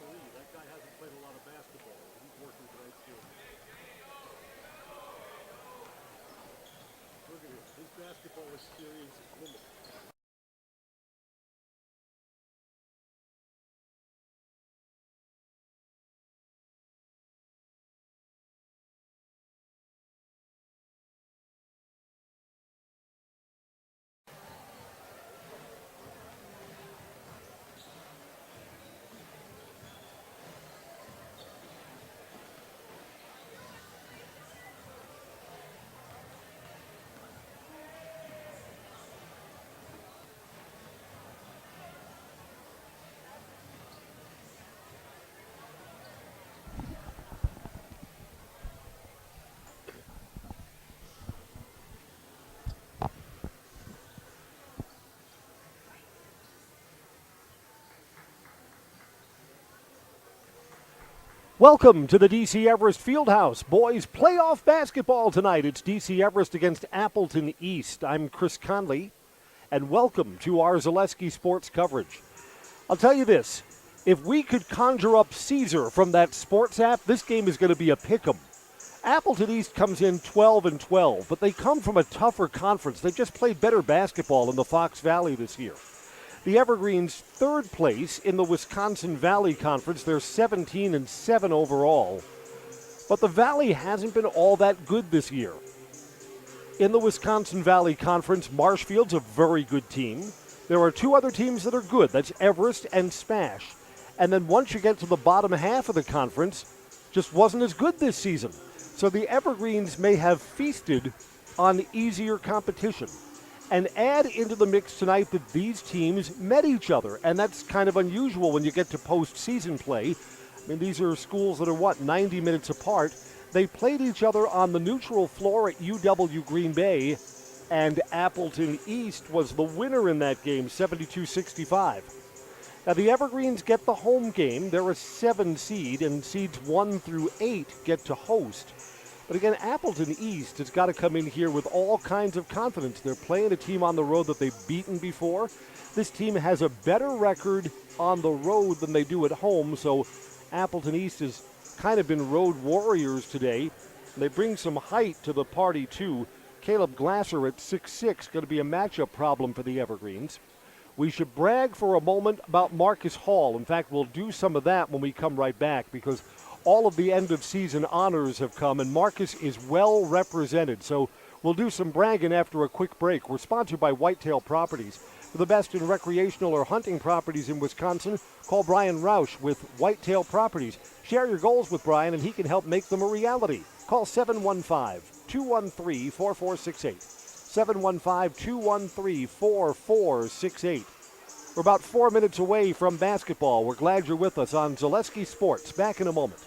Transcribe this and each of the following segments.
That guy hasn't played a lot of basketball. He's working tonight too. Look at him. His basketball experience is limited. Welcome to the DC Everest Fieldhouse. Boys playoff basketball tonight. It's DC Everest against Appleton East. I'm Chris Conley, and welcome to our Zaleski sports coverage. I'll tell you this, if we could conjure up Caesar from that sports app, this game is going to be a pick'em. Appleton East comes in 12-12, but they come from a tougher conference. They just played better basketball in the Fox Valley this year. The Evergreens, third place in the Wisconsin Valley Conference. They're 17-7 overall. But the Valley hasn't been all that good this year. In the Wisconsin Valley Conference, Marshfield's a very good team. There are two other teams that are good. That's Everest and Smash. And then once you get to the bottom half of the conference, just wasn't as good this season. So the Evergreens may have feasted on easier competition. And add into the mix tonight that these teams met each other, and that's kind of unusual when you get to postseason play. I mean, these are schools that are, 90 minutes apart. They played each other on the neutral floor at UW Green Bay, and Appleton East was the winner in that game, 72-65. Now, the Evergreens get the home game. They're a 7 seed, and seeds 1 through 8 get to host. But again, Appleton East has got to come in here with all kinds of confidence. They're playing a team on the road that they've beaten before. This team has a better record on the road than they do at home, so Appleton East has kind of been road warriors today. They bring some height to the party, too. Caleb Glasser at 6'6", going to be a matchup problem for the Evergreens. We should brag for a moment about Marcus Hall. In fact, we'll do some of that when we come right back, because all of the end-of-season honors have come, and Marcus is well represented. So we'll do some bragging after a quick break. We're sponsored by Whitetail Properties. For the best in recreational or hunting properties in Wisconsin, call Brian Roush with Whitetail Properties. Share your goals with Brian, and he can help make them a reality. Call 715-213-4468. 715-213-4468. We're about 4 minutes away from basketball. We're glad you're with us on Zaleski Sports. Back in a moment.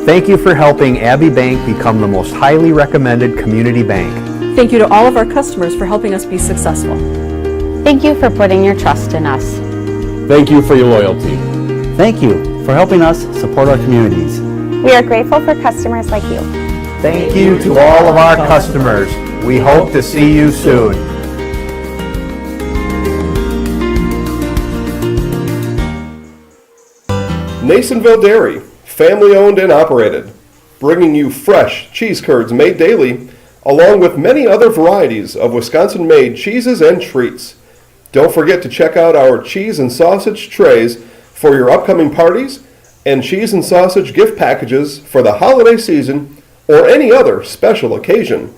Thank you for helping Abbey Bank become the most highly recommended community bank. Thank you to all of our customers for helping us be successful. Thank you for putting your trust in us. Thank you for your loyalty. Thank you for helping us support our communities. We are grateful for customers like you. Thank you to all of our customers. We hope to see you soon. Nasonville Dairy, family owned and operated, bringing you fresh cheese curds made daily, along with many other varieties of Wisconsin-made cheeses and treats. Don't forget to check out our cheese and sausage trays for your upcoming parties and cheese and sausage gift packages for the holiday season or any other special occasion.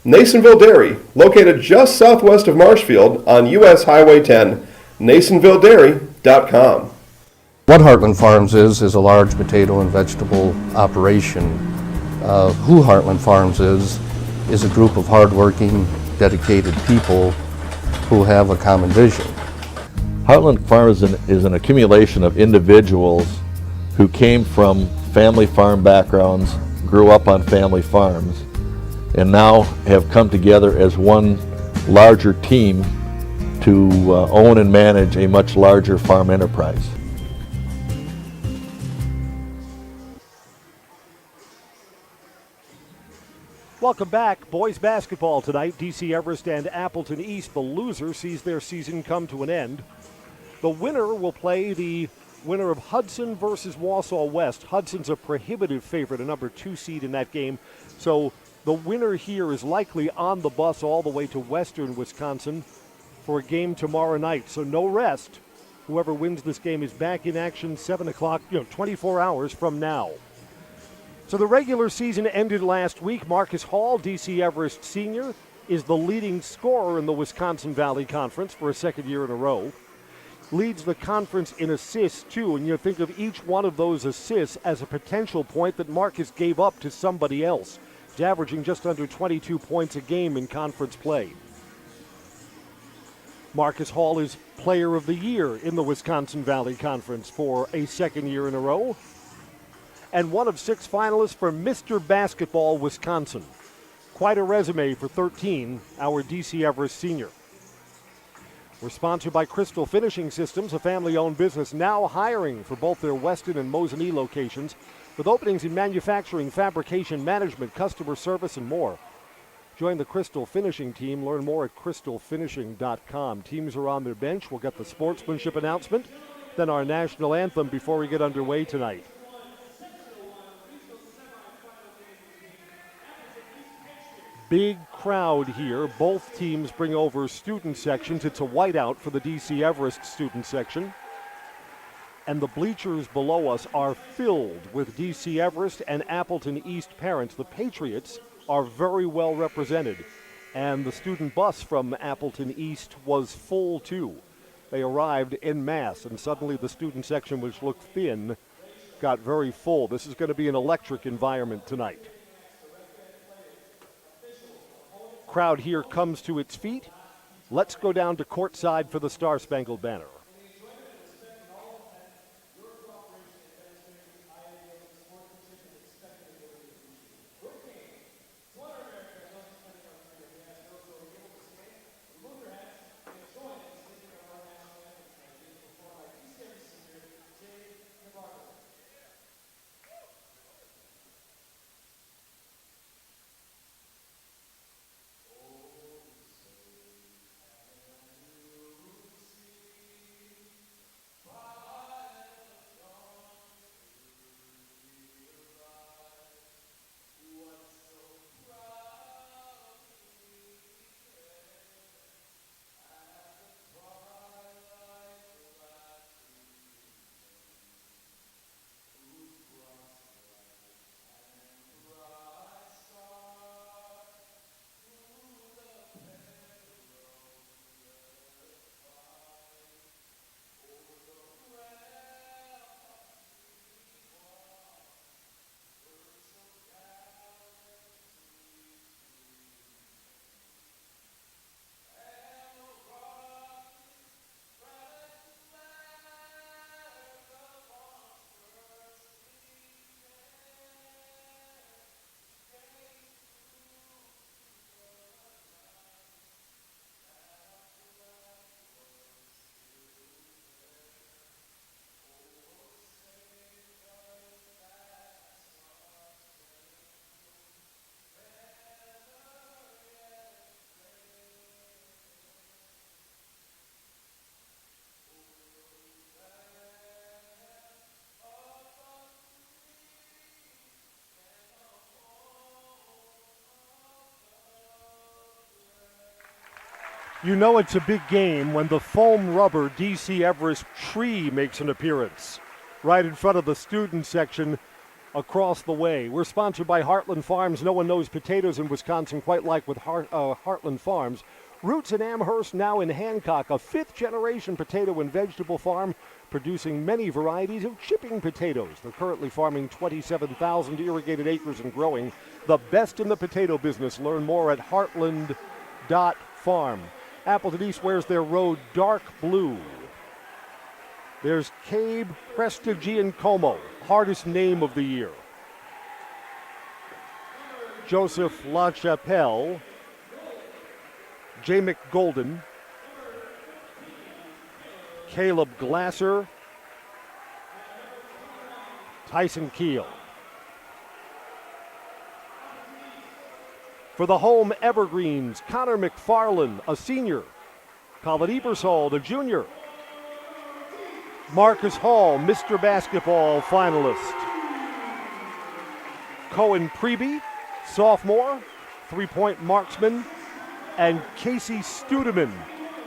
Nasonville Dairy, located just southwest of Marshfield on U.S. Highway 10, NasonvilleDairy.com. What Heartland Farms is a large potato and vegetable operation. Who Heartland Farms is a group of hardworking, dedicated people who have a common vision. Heartland Farms is an accumulation of individuals who came from family farm backgrounds, grew up on family farms, and now have come together as one larger team to own and manage a much larger farm enterprise. Welcome back. Boys basketball tonight. DC Everest and Appleton East. The loser sees their season come to an end. The winner will play the winner of Hudson versus Wausau West. Hudson's a prohibitive favorite, a number 2 seed in that game. So the winner here is likely on the bus all the way to western Wisconsin for a game tomorrow night. So no rest. Whoever wins this game is back in action 7 o'clock, 24 hours from now. So the regular season ended last week. Marcus Hall, DC Everest Sr., is the leading scorer in the Wisconsin Valley Conference for a second year in a row. Leads the conference in assists, too, and you think of each one of those assists as a potential point that Marcus gave up to somebody else. He's averaging just under 22 points a game in conference play. Marcus Hall is Player of the Year in the Wisconsin Valley Conference for a second year in a row, and one of 6 finalists for Mr. Basketball Wisconsin. Quite a resume for 13, our DC Everest Sr. We're sponsored by Crystal Finishing Systems, a family-owned business now hiring for both their Weston and Mosinee locations, with openings in manufacturing, fabrication, management, customer service, and more. Join the Crystal Finishing team. Learn more at crystalfinishing.com. Teams are on their bench. We'll get the sportsmanship announcement, then our national anthem before we get underway tonight. Big crowd here. Both teams bring over student sections. It's a whiteout for the DC Everest student section. And the bleachers below us are filled with DC Everest and Appleton East parents. The Patriots are very well represented. And the student bus from Appleton East was full too. They arrived en masse, and suddenly the student section, which looked thin, got very full. This is going to be an electric environment tonight. Crowd here comes to its feet. Let's go down to courtside for the Star-Spangled Banner. You know it's a big game when the foam rubber DC Everest tree makes an appearance right in front of the student section across the way. We're sponsored by Heartland Farms. No one knows potatoes in Wisconsin quite like with Heartland Farms. Roots in Amherst, now in Hancock, a 5th-generation potato and vegetable farm producing many varieties of chipping potatoes. They're currently farming 27,000 irrigated acres and growing. The best in the potato business. Learn more at heartland.farm. Appleton East wears their road dark blue. There's Cabe Prestigiancomo, hardest name of the year. Joseph LaChapelle, J. McGolden, Caleb Glasser, Tyson Keel. For the home Evergreens, Connor McFarland, a senior. Colin Ebersol, a junior. Marcus Hall, Mr. Basketball finalist. Cohen Preby, sophomore, three-point marksman. And Casey Studeman,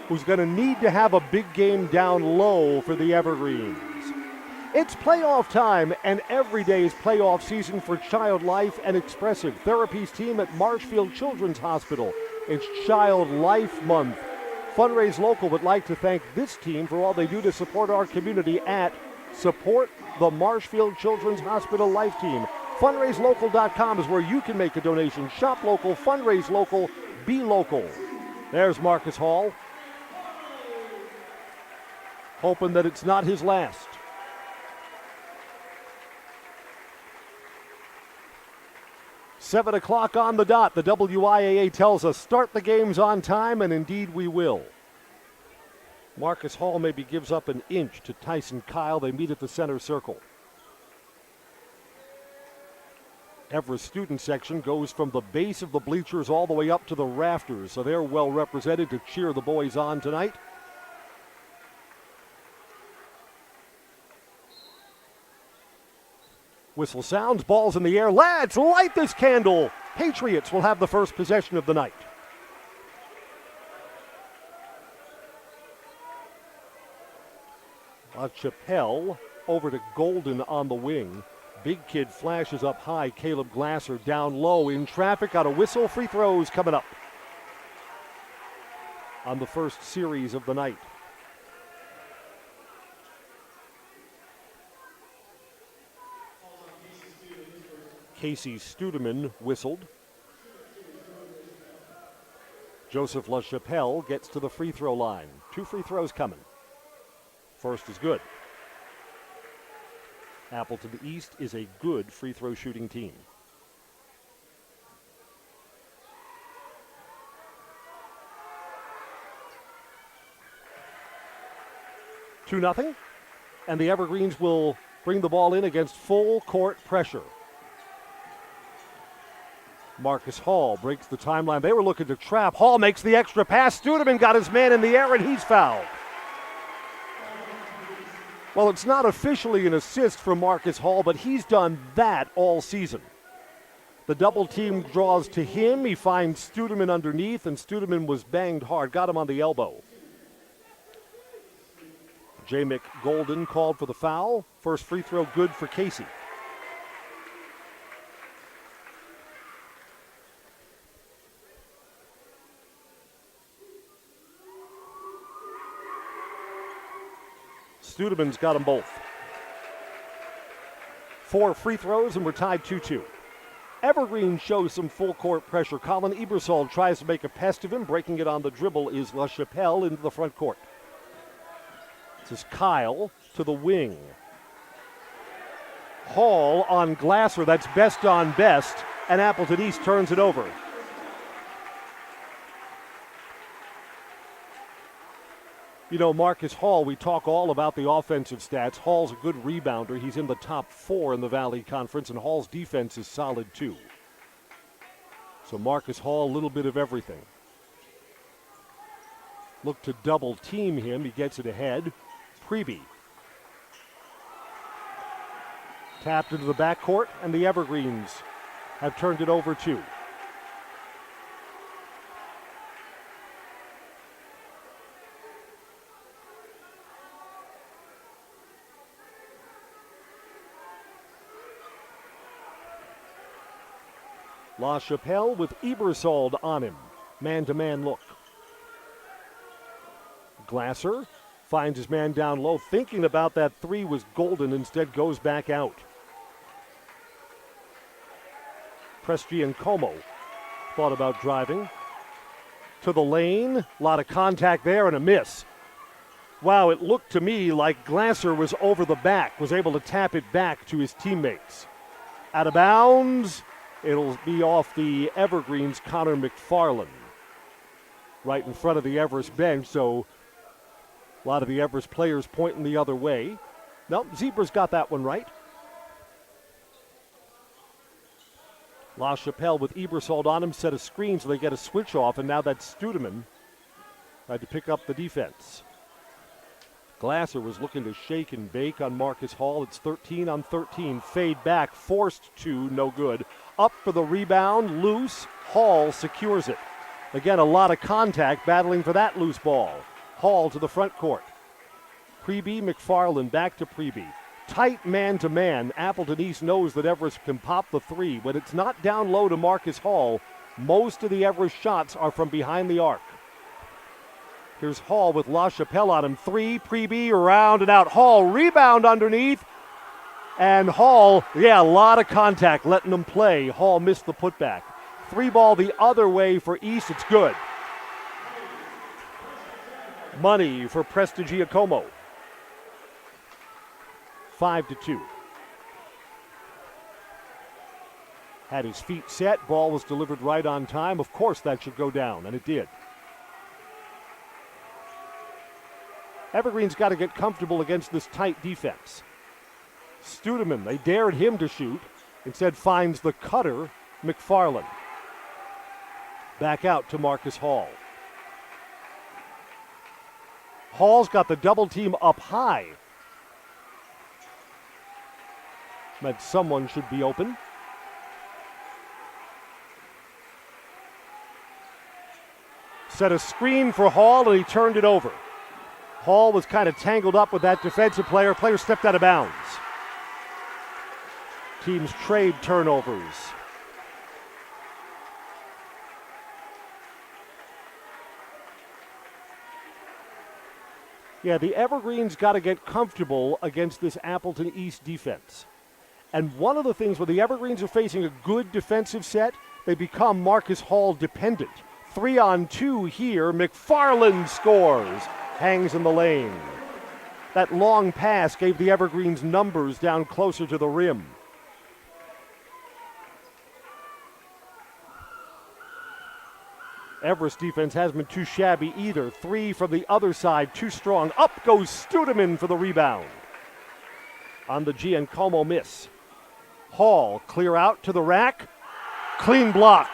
who's going to need to have a big game down low for the Evergreens. It's playoff time, and every day is playoff season for Child Life and Expressive Therapies team at Marshfield Children's Hospital. It's Child Life Month. Fundraise Local would like to thank this team for all they do to support our community at Support the Marshfield Children's Hospital Life Team. FundraiseLocal.com is where you can make a donation. Shop local, fundraise local, be local. There's Marcus Hall, hoping that it's not his last. Seven o'clock on the dot. The WIAA tells us start the games on time, and indeed we will. Marcus Hall maybe gives up an inch to Tyson Kyle. They meet at the center circle. Everest student section goes from the base of the bleachers all the way up to the rafters, so they're well represented to cheer the boys on tonight. Whistle sounds, balls in the air. Lads, light this candle. Patriots will have the first possession of the night. LaChapelle over to Golden on the wing. Big kid flashes up high. Caleb Glasser down low in traffic. Got a whistle. Free throws coming up on the first series of the night. Casey Studeman whistled. Joseph LaChapelle gets to the free throw line. 2 free throws coming. First is good. Appleton East is a good free throw shooting team. Two nothing, and the Evergreens will bring the ball in against full court pressure. Marcus Hall breaks the timeline. They were looking to trap. Hall makes the extra pass. Studeman got his man in the air, and he's fouled. Well, it's not officially an assist from Marcus Hall, but he's done that all season. The double team draws to him. He finds Studeman underneath, and Studeman was banged hard. Got him on the elbow. J. Golden called for the foul. First free throw good for Casey. Studeman's got them both. 4 free throws, and we're tied 2-2. Evergreen shows some full court pressure. Colin Ebersol tries to make a pest of him. Breaking it on the dribble is LaChapelle into the front court. This is Kyle to the wing. Hall on Glasser. That's best on best, and Appleton East turns it over. You know, Marcus Hall, we talk all about the offensive stats. Hall's a good rebounder. He's in the top 4 in the Valley Conference, and Hall's defense is solid too. So Marcus Hall, a little bit of everything. Look to double team him. He gets it ahead. Preby. Tapped into the backcourt, and the Evergreens have turned it over too. LaChapelle with Ebersol on him. Man-to-man look. Glasser finds his man down low. Thinking about that 3 was Golden. Instead goes back out. Presti and Como thought about driving. To the lane. A lot of contact there and a miss. Wow, it looked to me like Glasser was over the back. Was able to tap it back to his teammates. Out of bounds. It'll be off the Evergreens' Connor McFarland. Right in front of the Everest bench, so a lot of the Everest players pointing the other way. No, Zebra's got that one right. La Chapelle with Ebersold on him, set a screen so they get a switch off, and now that's Studeman. Tried to pick up the defense. Glasser was looking to shake and bake on Marcus Hall. It's 13 on 13. Fade back, forced to, no good. Up for the rebound, loose. Hall secures it. Again, a lot of contact battling for that loose ball. Hall to the front court. Pregame, McFarland back to Pregame. Tight man-to-man. Appleton East knows that Everest can pop the three. When it's not down low to Marcus Hall, most of the Everest shots are from behind the arc. Here's Hall with La Chapelle on him. Three, Pregame, around and out. Hall, rebound underneath. And Hall, a lot of contact letting them play. Hall missed the putback. Three ball the other way for East. It's good. Money for Prestigiacomo. 5-2. Had his feet set. Ball was delivered right on time. Of course that should go down, and it did. Evergreen's got to get comfortable against this tight defense. Studeman, they dared him to shoot. Instead finds the cutter, McFarland. Back out to Marcus Hall. Hall's got the double team up high. Meant someone should be open. Set a screen for Hall, and he turned it over. Hall was kind of tangled up with that defensive player. Player stepped out of bounds. Teams trade turnovers. The Evergreens got to get comfortable against this Appleton East defense. And one of the things when the Evergreens are facing a good defensive set, they become Marcus Hall dependent. 3-on-2 here. McFarland scores. Hangs in the lane. That long pass gave the Evergreens numbers down closer to the rim. Everest defense hasn't been too shabby either. Three from the other side, too strong. Up goes Studeman for the rebound. On the Giancomo miss. Hall clear out to the rack. Clean block.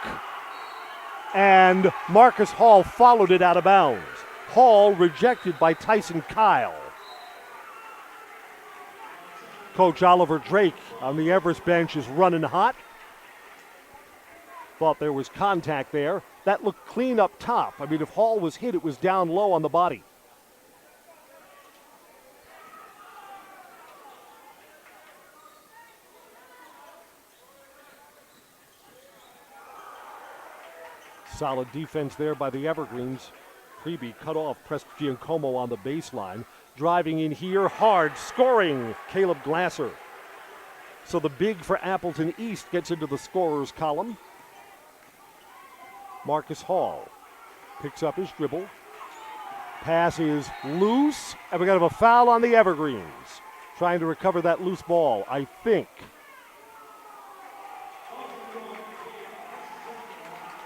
And Marcus Hall followed it out of bounds. Hall rejected by Tyson Kyle. Coach Oliver Drake on the Everest bench is running hot. Thought there was contact there. That looked clean up top. I mean, if Hall was hit, it was down low on the body. Solid defense there by the Evergreens. Pregame cut off Prestigiacomo on the baseline. Driving in here, hard, scoring, Caleb Glasser. So the big for Appleton East gets into the scorer's column. Marcus Hall picks up his dribble. Pass is loose, and we got a foul on the Evergreens. Trying to recover that loose ball, I think.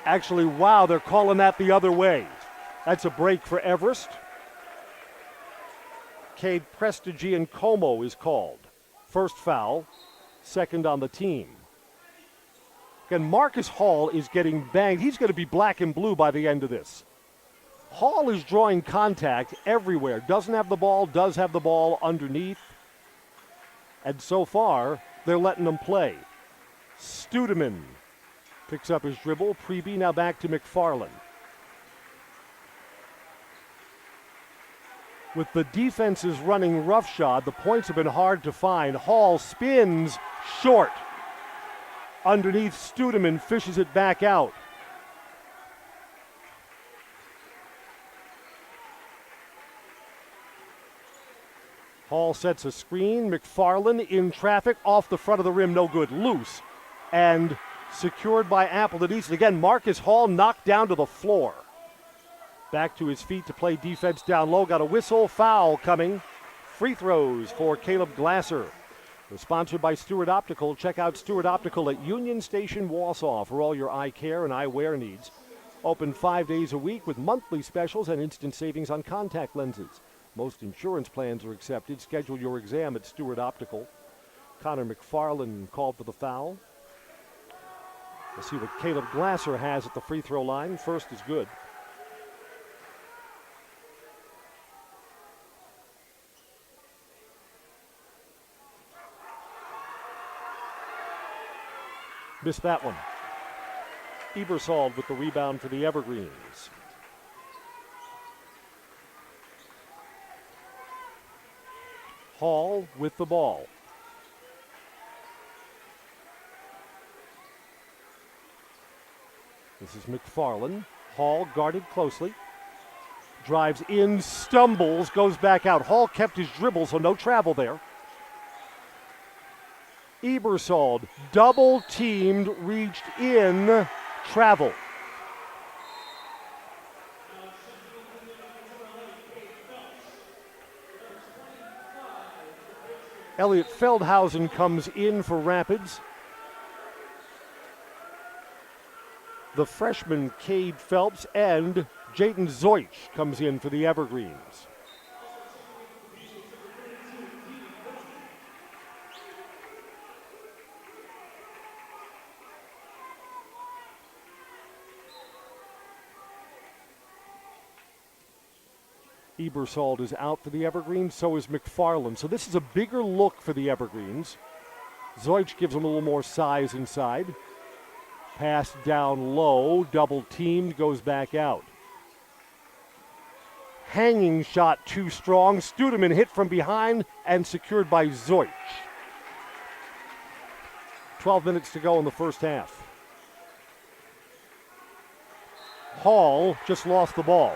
Actually, wow, they're calling that the other way. That's a break for Everest. Cade Prestigiacomo is called. First foul, second on the team. Again, Marcus Hall is getting banged. He's going to be black and blue by the end of this. Hall is drawing contact everywhere. Doesn't have the ball, does have the ball underneath. And so far, they're letting him play. Studeman picks up his dribble. Pregame now back to McFarland. With the defenses running roughshod, the points have been hard to find. Hall spins short. Underneath, Studeman fishes it back out. Hall sets a screen. McFarland in traffic, off the front of the rim, no good. Loose and secured by Appleton East. Again, Marcus Hall knocked down to the floor. Back to his feet to play defense down low. Got a whistle, foul coming. Free throws for Caleb Glasser. We're sponsored by Stewart Optical. Check out Stewart Optical at Union Station, Wausau for all your eye care and eyewear needs. Open 5 days a week with monthly specials and instant savings on contact lenses. Most insurance plans are accepted. Schedule your exam at Stewart Optical. Connor McFarland called for the foul. We'll see what Caleb Glasser has at the free throw line. First is good. Missed that one. Ebersol with the rebound for the Evergreens. Hall with the ball. This is McFarland. Hall guarded closely. Drives in, stumbles, goes back out. Hall kept his dribble, so no travel there. Ebersol, double teamed, reached in, travel. Elliot Feldhausen comes in for Rapids. The freshman Cade Phelps and Jaden Zoich comes in for the Evergreens. Ebersol is out for the Evergreens, so is McFarland. So this is a bigger look for the Evergreens. Zoich gives them a little more size inside. Pass down low, double teamed, goes back out. Hanging shot too strong. Studeman hit from behind and secured by Zoich. 12 minutes to go in the first half. Hall just lost the ball.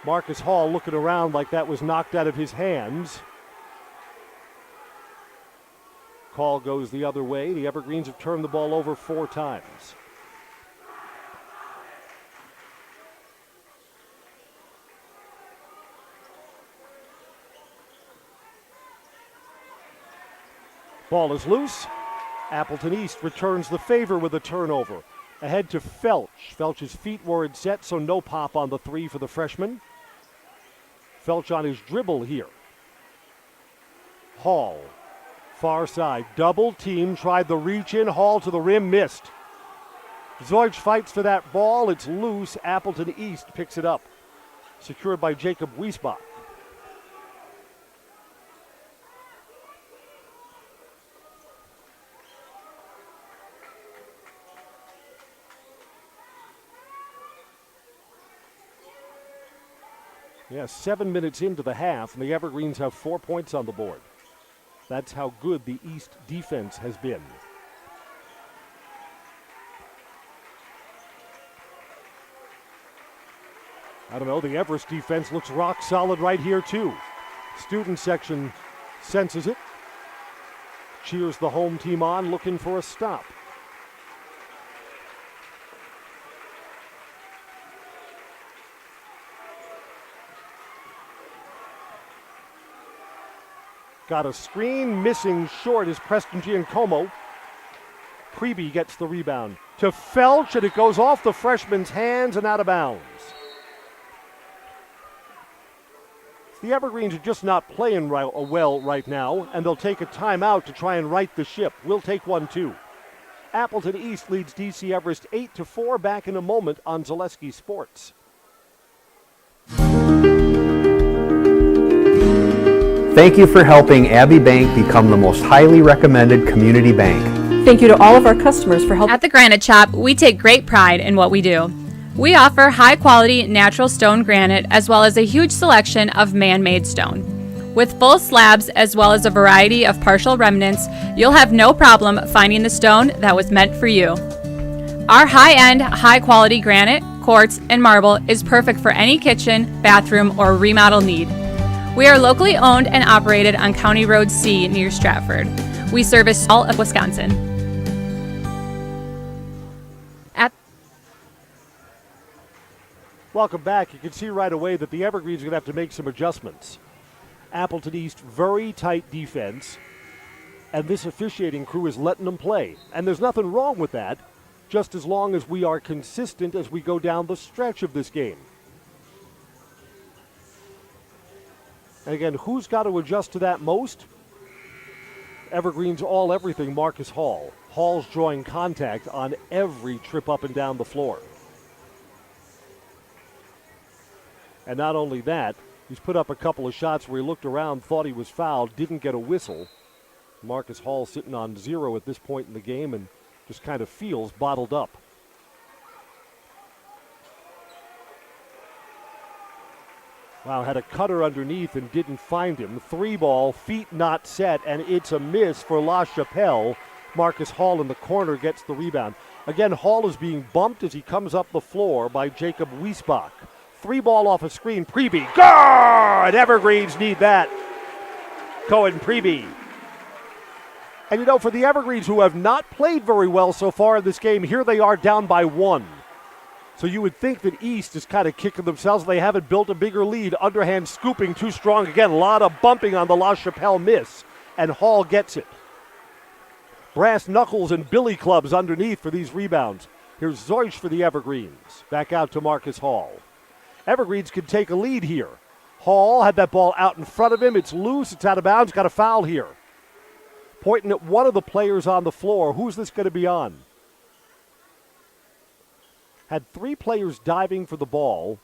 Marcus Hall looking around like that was knocked out of his hands. Call goes the other way. The Evergreens have turned the ball over 4 times. Ball is loose. Appleton East returns the favor with a turnover. Ahead to Felch. Felch's feet weren't set, so no pop on the three for the freshman. Felch on his dribble here. Hall, far side, double team, tried the reach in. Hall to the rim, missed. Zoich fights for that ball. It's loose. Appleton East picks it up. Secured by Jacob Wiesbach. Yeah, 7 minutes into the half, and the Evergreens have 4 points on the board. That's how good the East defense has been. I don't know, the Everest defense looks rock solid right here too. Student section senses it. Cheers the home team on, looking for a stop. Got a screen, missing short is Preston Giancomo. Preby gets the rebound to Felch, and it goes off the freshman's hands and out of bounds. The Evergreens are just not playing well right now, and they'll take a timeout to try and right the ship. We'll take one too. Appleton East leads DC Everest 8-4. Back in a moment on Zaleski Sports. Thank you for helping Abbey Bank become the most highly recommended community bank. Thank you to all of our customers for helping. At the Granite Shop, we take great pride in what we do. We offer high-quality natural stone granite as well as a huge selection of man-made stone. With full slabs as well as a variety of partial remnants, you'll have no problem finding the stone that was meant for you. Our high-end, high-quality granite, quartz, and marble is perfect for any kitchen, bathroom, or remodel need. We are locally owned and operated on County Road C near Stratford. We service all of Wisconsin. Welcome back. You can see right away that the Evergreens are going to have to make some adjustments. Appleton East, very tight defense, and this officiating crew is letting them play. And there's nothing wrong with that, just as long as we are consistent as we go down the stretch of this game. And again, who's got to adjust to that most? Evergreen's all everything, Marcus Hall. Hall's drawing contact on every trip up and down the floor. And not only that, he's put up a couple of shots where he looked around, thought he was fouled, didn't get a whistle. Marcus Hall sitting on 0 at this point in the game and just kind of feels bottled up. Wow, had a cutter underneath and didn't find him. 3 ball, feet not set, and it's a miss for La Chapelle. Marcus Hall in the corner gets the rebound. Again, Hall is being bumped as he comes up the floor by Jacob Wiesbach. 3 ball off a screen, Preby. Good! Evergreens need that. Cohen Preby. And you know, for the Evergreens, who have not played very well so far in this game, here they are down by 1. So you would think that East is kind of kicking themselves. They haven't built a bigger lead. Underhand scooping too strong. Again, a lot of bumping on the La Chapelle miss. And Hall gets it. Brass knuckles and billy clubs underneath for these rebounds. Here's Zeusch for the Evergreens. Back out to Marcus Hall. Evergreens can take a lead here. Hall had that ball out in front of him. It's loose. It's out of bounds. Got a foul here. Pointing at one of the players on the floor. Who's this going to be on? Had 3 players diving for the ball.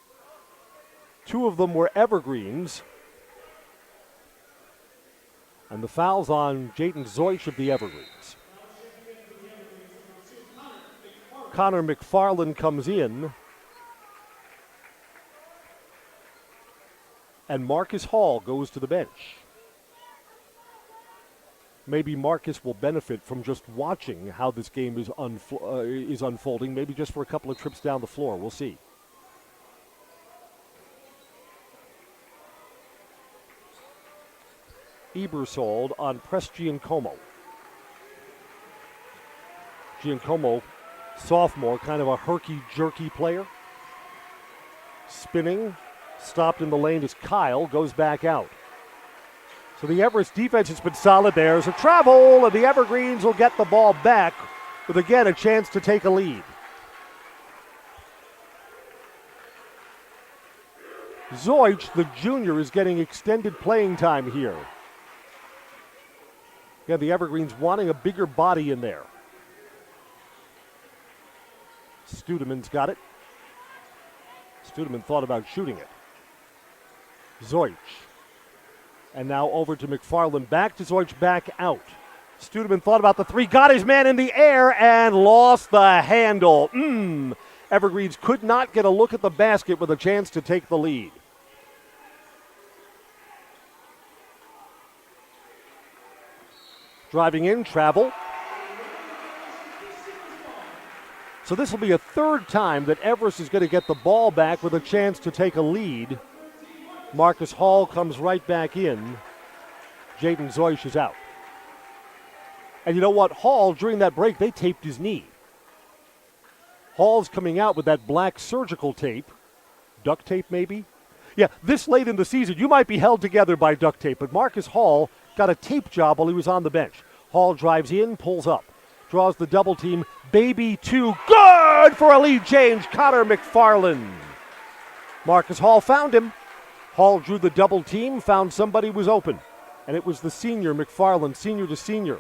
2 of them were Evergreens. And the foul's on Jaden Zeusch of the Evergreens. Connor McFarland comes in. And Marcus Hall goes to the bench. Maybe Marcus will benefit from just watching how this game is unfolding, maybe just for a couple of trips down the floor. We'll see. Ebersold on Press Giancomo. Giancomo, sophomore, kind of a herky-jerky player. Spinning, stopped in the lane as Kyle goes back out. So the Everest defense has been solid. There's a travel, and the Evergreens will get the ball back with, again, a chance to take a lead. Zeusch, the junior, is getting extended playing time here. Yeah, the Evergreens wanting a bigger body in there. Studeman's got it. Studeman thought about shooting it. Zeusch. And now over to McFarland. Back to Zeusch, back out. Studeman thought about the 3, got his man in the air, and lost the handle. Evergreens could not get a look at the basket with a chance to take the lead. Driving in, travel. So this will be a 3rd time that Everest is going to get the ball back with a chance to take a lead. Marcus Hall comes right back in. Jaden Zeusch is out. And you know what? Hall, during that break, they taped his knee. Hall's coming out with that black surgical tape. Duct tape, maybe? Yeah, this late in the season, you might be held together by duct tape, but Marcus Hall got a tape job while he was on the bench. Hall drives in, pulls up, draws the double team. Baby 2, good for a lead change. Connor McFarland. Marcus Hall found him. Hall drew the double team, found somebody was open. And it was the senior, McFarland, senior to senior.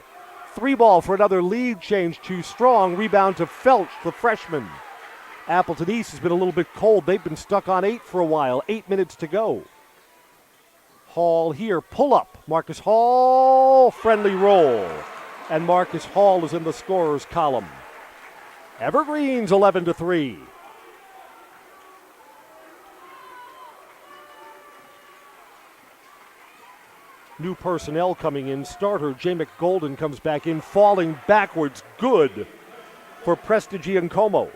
3 ball for another lead change, too strong. Rebound to Felch, the freshman. Appleton East has been a little bit cold. They've been stuck on 8 for a while. 8 minutes to go. Hall here, pull up. Marcus Hall, friendly roll. And Marcus Hall is in the scorer's column. Evergreens 11-3. New personnel coming in. Starter Jay McGolden comes back in, falling backwards. Good for Preston Giancomo.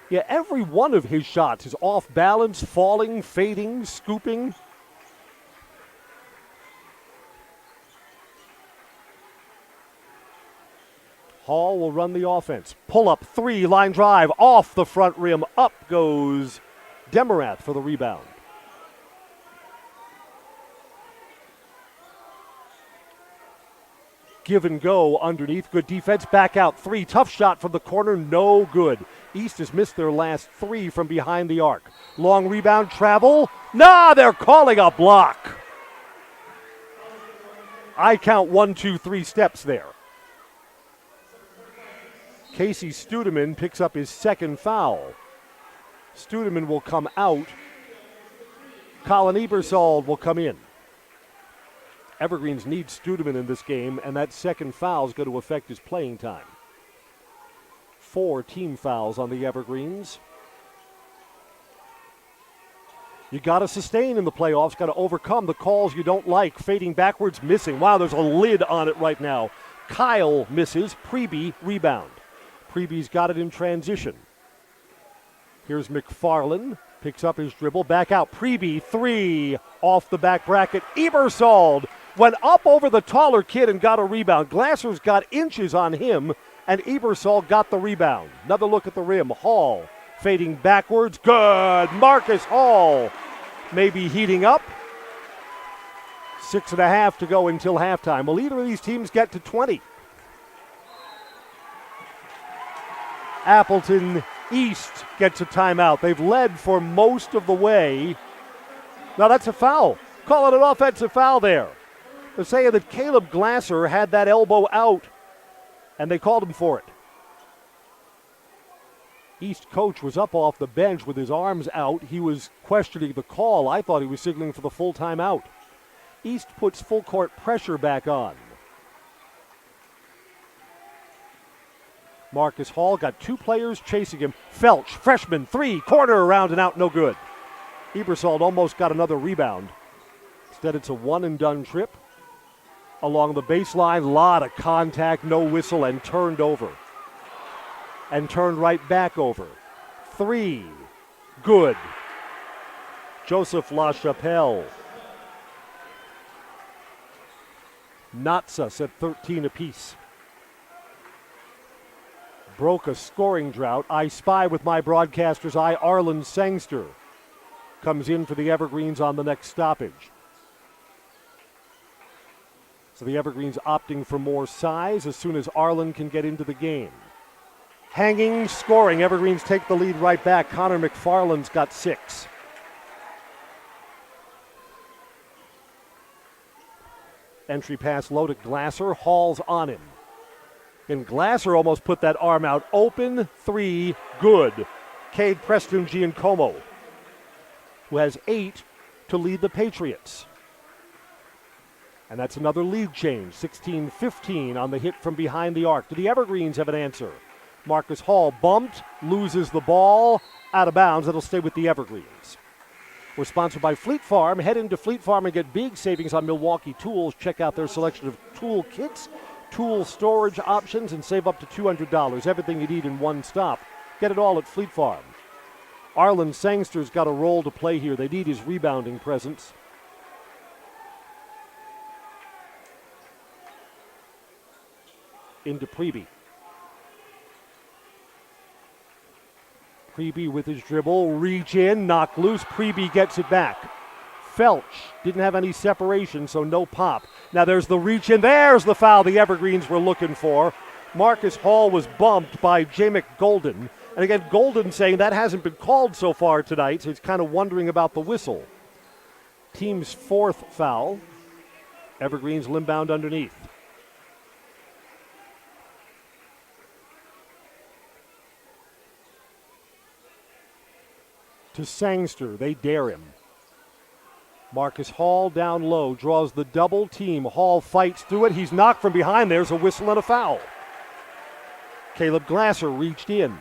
Yeah, every one of his shots is off balance, falling, fading, scooping. Hall will run the offense. Pull up 3, line drive, off the front rim. Up goes Demarath for the rebound. Give and go underneath. Good defense. Back out 3. Tough shot from the corner. No good. East has missed their last 3 from behind the arc. Long rebound. Travel. Nah, they're calling a block. I count 1, 2, 3 steps there. Casey Studeman picks up his second foul. Studeman will come out. Colin Ebersold will come in. Evergreens need Studeman in this game, and that second foul is going to affect his playing time. 4 team fouls on the Evergreens. You got to sustain in the playoffs, got to overcome the calls you don't like. Fading backwards, missing. Wow, there's a lid on it right now. Kyle misses. Preby rebound. Preby's got it in transition. Here's McFarland. Picks up his dribble. Back out. Preby, 3 off the back bracket. Ebersold went up over the taller kid and got a rebound. Glasser's got inches on him, and Ebersold got the rebound. Another look at the rim. Hall fading backwards. Good. Marcus Hall maybe heating up. 6.5 to go until halftime. Will either of these teams get to 20? Appleton East gets a timeout. They've led for most of the way. Now that's a foul. Call it an offensive foul there. They're saying that Caleb Glasser had that elbow out, and they called him for it. East coach was up off the bench with his arms out. He was questioning the call. I thought he was signaling for the full timeout. East puts full court pressure back on. Marcus Hall got 2 players chasing him. Felch, freshman, 3, corner around and out, no good. Ebersold almost got another rebound. Instead, it's a one-and-done trip. Along the baseline, lot of contact, no whistle, and turned over. And turned right back over. 3, good. Joseph LaChapelle. Natsas at 13 apiece. Broke a scoring drought. I spy with my broadcaster's eye. Arlen Sangster comes in for the Evergreens on the next stoppage. So the Evergreens opting for more size as soon as Arlen can get into the game. Hanging, scoring. Evergreens take the lead right back. Connor McFarland's got 6. Entry pass low to Glasser. Hall's on him. And Glasser almost put that arm out. Open, 3, good. Cade Preston Giancomo, who has 8 to lead the Patriots. And that's another lead change. 16-15 on the hit from behind the arc. Do the Evergreens have an answer? Marcus Hall bumped, loses the ball, out of bounds. It'll stay with the Evergreens. We're sponsored by Fleet Farm. Head into Fleet Farm and get big savings on Milwaukee tools. Check out their selection of tool kits, tool storage options, and save up to $200. Everything you need in one stop. Get it all at Fleet Farm. Arlen Sangster's got a role to play here. They need his rebounding presence. Into Preby. Preby with his dribble, reach in, knock loose. Preby gets it back. Felch didn't have any separation, so no pop. Now there's the reach in. There's the foul the Evergreens were looking for. Marcus Hall was bumped by Jamek Golden. And again, Golden saying that hasn't been called so far tonight, so he's kind of wondering about the whistle. Team's 4th foul. Evergreens limbound underneath. To Sangster, they dare him. Marcus Hall down low, draws the double team. Hall fights through it. He's knocked from behind. There's a whistle and a foul. Caleb Glasser reached in.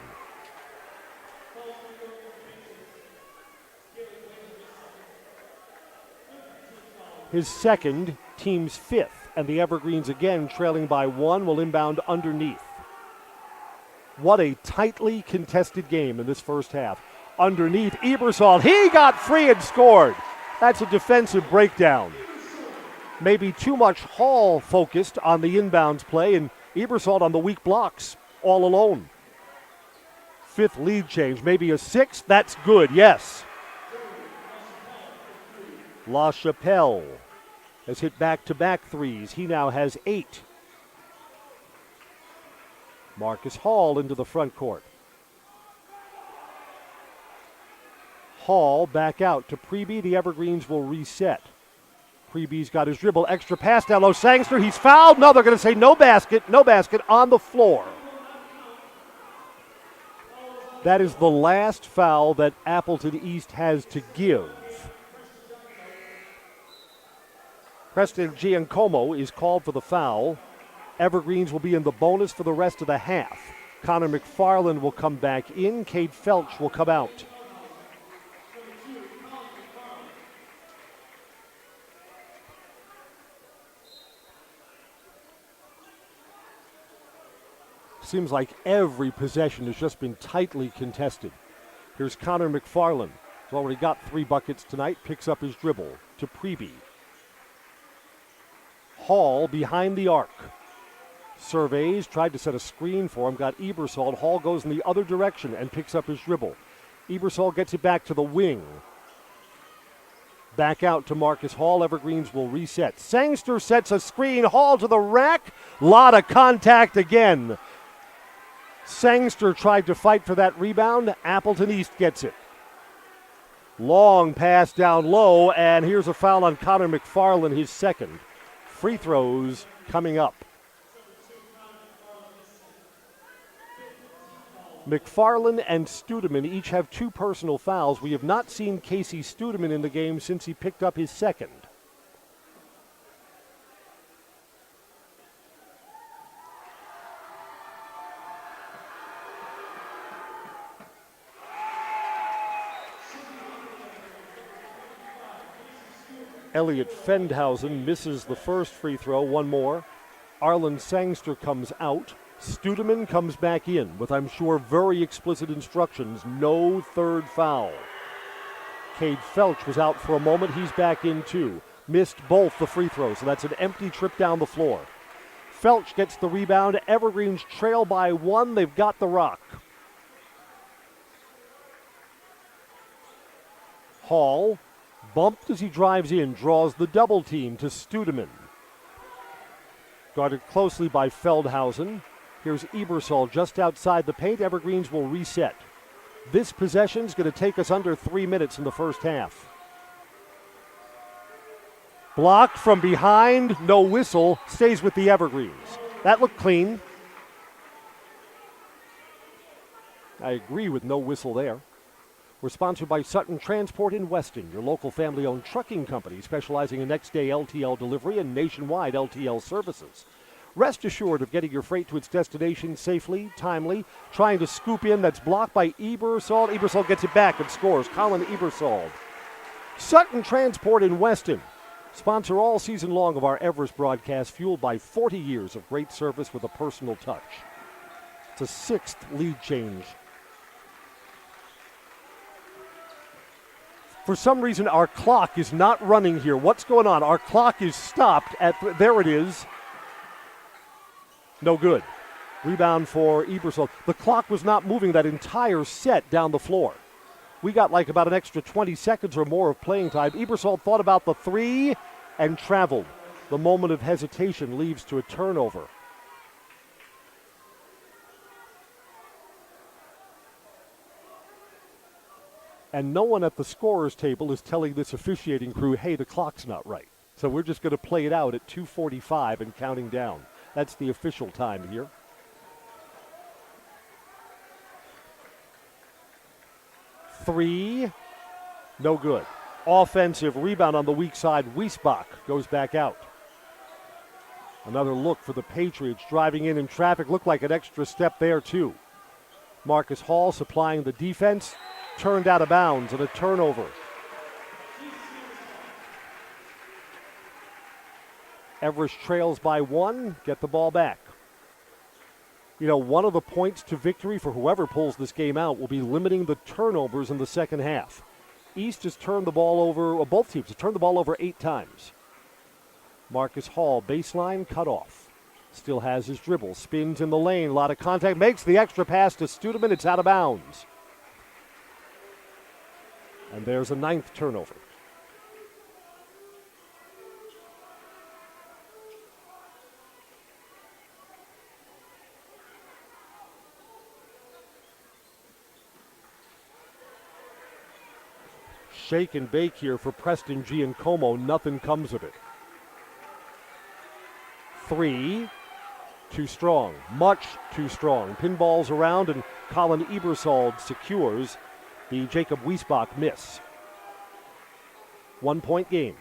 His second, team's 5th. And the Evergreens again trailing by 1 will inbound underneath. What a tightly contested game in this first half. Underneath, Ebersold, he got free and scored. That's a defensive breakdown. Maybe too much Hall focused on the inbounds play and Ebersold on the weak blocks, all alone. 5th lead change, maybe a 6th, that's good, yes. LaChapelle has hit back-to-back threes. He now has 8. Marcus Hall into the front court. Hall back out to Preby. The Evergreens will reset. Preby's got his dribble. Extra pass down low. Sangster, he's fouled. No, they're going to say no basket. No basket on the floor. That is the last foul that Appleton East has to give. Preston Giancomo is called for the foul. Evergreens will be in the bonus for the rest of the half. Connor McFarland will come back in. Cade Felch will come out. Seems like every possession has just been tightly contested. Here's Connor McFarland. He's already got 3 buckets tonight. Picks up his dribble to Preby. Hall behind the arc. Surveys, tried to set a screen for him, got Ebersol. Hall goes in the other direction and picks up his dribble. Ebersol gets it back to the wing. Back out to Marcus Hall. Evergreens will reset. Sangster sets a screen. Hall to the rack. Lot of contact again. Sangster tried to fight for that rebound. Appleton East gets it. Long pass down low, and here's a foul on Connor McFarland, his second. Free throws coming up. McFarland and Studeman each have 2 personal fouls. We have not seen Casey Studeman in the game since he picked up his second. Elliot Fendhausen misses the first free throw. One more. Arlen Sangster comes out. Studeman comes back in with, I'm sure, very explicit instructions. No third foul. Cade Felch was out for a moment. He's back in too. Missed both the free throws, so that's an empty trip down the floor. Felch gets the rebound. Evergreens trail by 1. They've got the rock. Hall, bumped as he drives in, draws the double team to Studeman. Guarded closely by Feldhausen. Here's Ebersol just outside the paint. Evergreens will reset. This possession is going to take us under 3 minutes in the first half. Blocked from behind, no whistle, stays with the Evergreens. That looked clean. I agree with no whistle there. We're sponsored by Sutton Transport in Weston, your local family-owned trucking company specializing in next-day LTL delivery and nationwide LTL services. Rest assured of getting your freight to its destination safely, timely. Trying to scoop in, that's blocked by Ebersol. Ebersol gets it back and scores. Colin Ebersol. Sutton Transport in Weston. Sponsor all season long of our Everest broadcast, fueled by 40 years of great service with a personal touch. It's a 6th lead change. For some reason, our clock is not running here. What's going on? Our clock is stopped at, there it is. No good. Rebound for Ebersol. The clock was not moving that entire set down the floor. We got like about an extra 20 seconds or more of playing time. Ebersol thought about the 3 and traveled. The moment of hesitation leads to a turnover. And no one at the scorer's table is telling this officiating crew, hey, the clock's not right. So we're just going to play it out at 2:45 and counting down. That's the official time here. Three, no good. Offensive rebound on the weak side. Wiesbach goes back out. Another look for the Patriots driving in traffic. Looked like an extra step there too. Marcus Hall supplying the defense. Turned out of bounds and a turnover. Everest trails by 1, get the ball back. You know, one of the points to victory for whoever pulls this game out will be limiting the turnovers in the second half. East has turned the ball over, well, both teams have turned the ball over 8 times. Marcus Hall, baseline, cut off. Still has his dribble, spins in the lane, a lot of contact, makes the extra pass to Studeman, it's out of bounds. And there's a 9th turnover. Shake and bake here for Preston Giancomo. Nothing comes of it. 3, too strong. Much too strong. Pinballs around and Colin Ebersold secures the Jacob Wiesbach miss. 1 point game.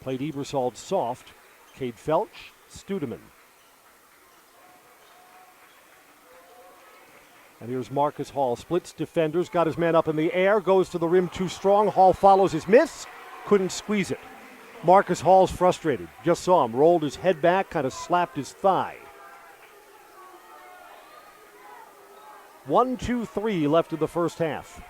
Played Ebersold soft. Cade Felch, Studeman. And here's Marcus Hall. Splits defenders, got his man up in the air, goes to the rim too strong. Hall follows his miss, couldn't squeeze it. Marcus Hall's frustrated. Just saw him, rolled his head back, kind of slapped his thigh. 1-2-3 left in the first half.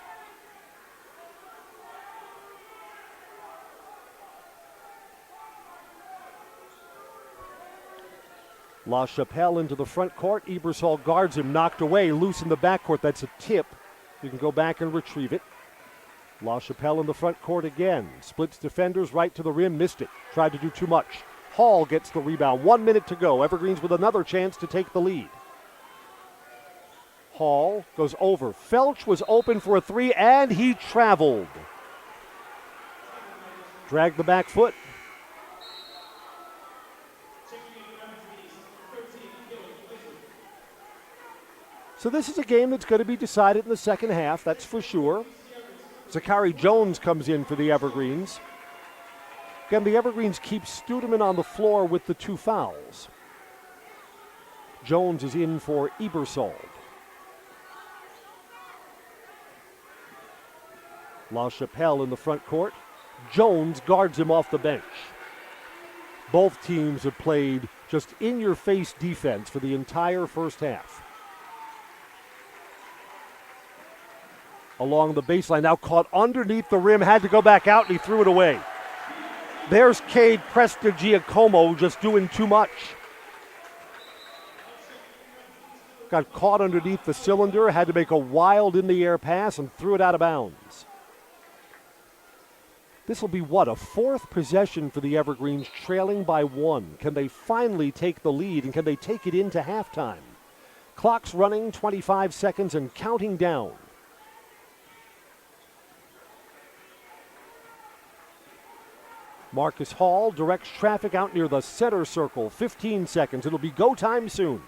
La Chapelle into the front court. Ebersol guards him, knocked away, loose in the backcourt. That's a tip. You can go back and retrieve it. La Chapelle in the front court again. Splits defenders right to the rim, missed it. Tried to do too much. Hall gets the rebound. 1 minute to go. Evergreens with another chance to take the lead. Hall goes over. Felch was open for a three, and he traveled. Dragged the back foot. So this is a game that's going to be decided in the second half, that's for sure. Zachary Jones comes in for the Evergreens. Again, the Evergreens keep Studeman on the floor with the 2 fouls. Jones is in for Ebersold. La Chapelle in the front court. Jones guards him off the bench. Both teams have played just in-your-face defense for the entire first half. Along the baseline, now caught underneath the rim, had to go back out, and he threw it away. There's Cade Prestigiacomo just doing too much. Got caught underneath the cylinder, had to make a wild in-the-air pass, and threw it out of bounds. This will be a fourth possession for the Evergreens, trailing by 1. Can they finally take the lead, and can they take it into halftime? Clock's running, 25 seconds and counting down. Marcus Hall directs traffic out near the center circle. 15 seconds. It'll be go time soon.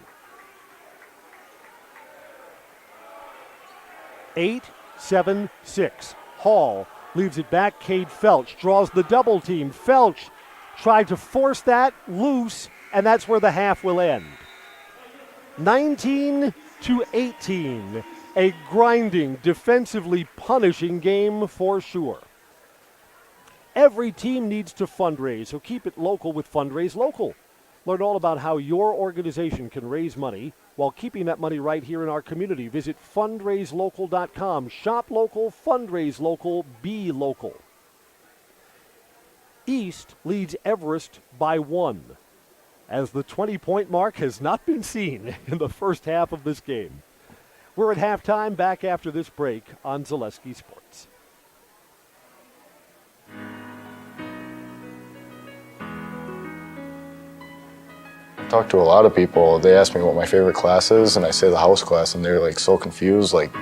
8, 7, 6. Hall leaves it back. Cade Felch draws the double team. Felch tried to force that loose, and that's where the half will end. 19-18. A grinding, defensively punishing game for sure. Every team needs to fundraise, so keep it local with Fundraise Local. Learn all about how your organization can raise money while keeping that money right here in our community. Visit fundraiselocal.com. Shop local, fundraise local, be local. East leads Everest by 1, as the 20-point mark has not been seen in the first half of this game. We're at halftime, back after this break on Zaleski Sports. I talked to a lot of people. They asked me what my favorite class is, and I say the house class, and they're like so confused. Like,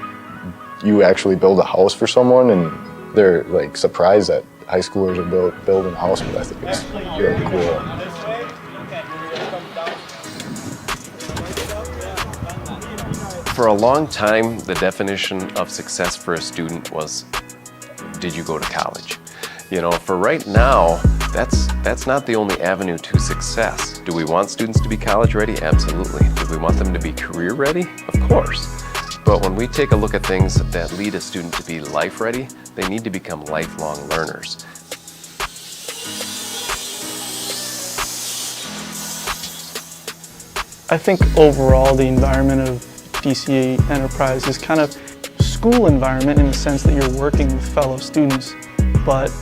you actually build a house for someone, and they're like surprised that high schoolers are building a house, but I think it's really cool. For a long time, the definition of success for a student was, did you go to college? You know, for right now, that's not the only avenue to success. Do we want students to be college ready? Absolutely. Do we want them to be career ready? Of course. But when we take a look at things that lead a student to be life ready, they need to become lifelong learners. I think overall the environment of DCA Enterprise is kind of school environment in the sense that you're working with fellow students, but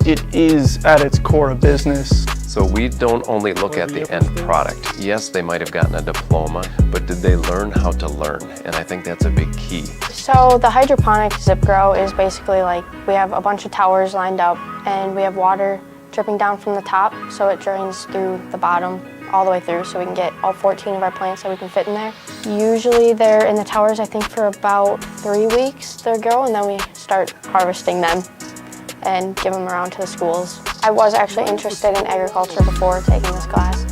it is at its core a business. So we don't only look at the end product. Yes, they might have gotten a diploma, but did they learn how to learn? And I think that's a big key. So the hydroponic zip grow is basically like we have a bunch of towers lined up and we have water dripping down from the top so it drains through the bottom all the way through so we can get all 14 of our plants that we can fit in there. Usually they're in the towers I think for about 3 weeks they grow, and then we start harvesting them and give them around to the schools. I was actually interested in agriculture before taking this class,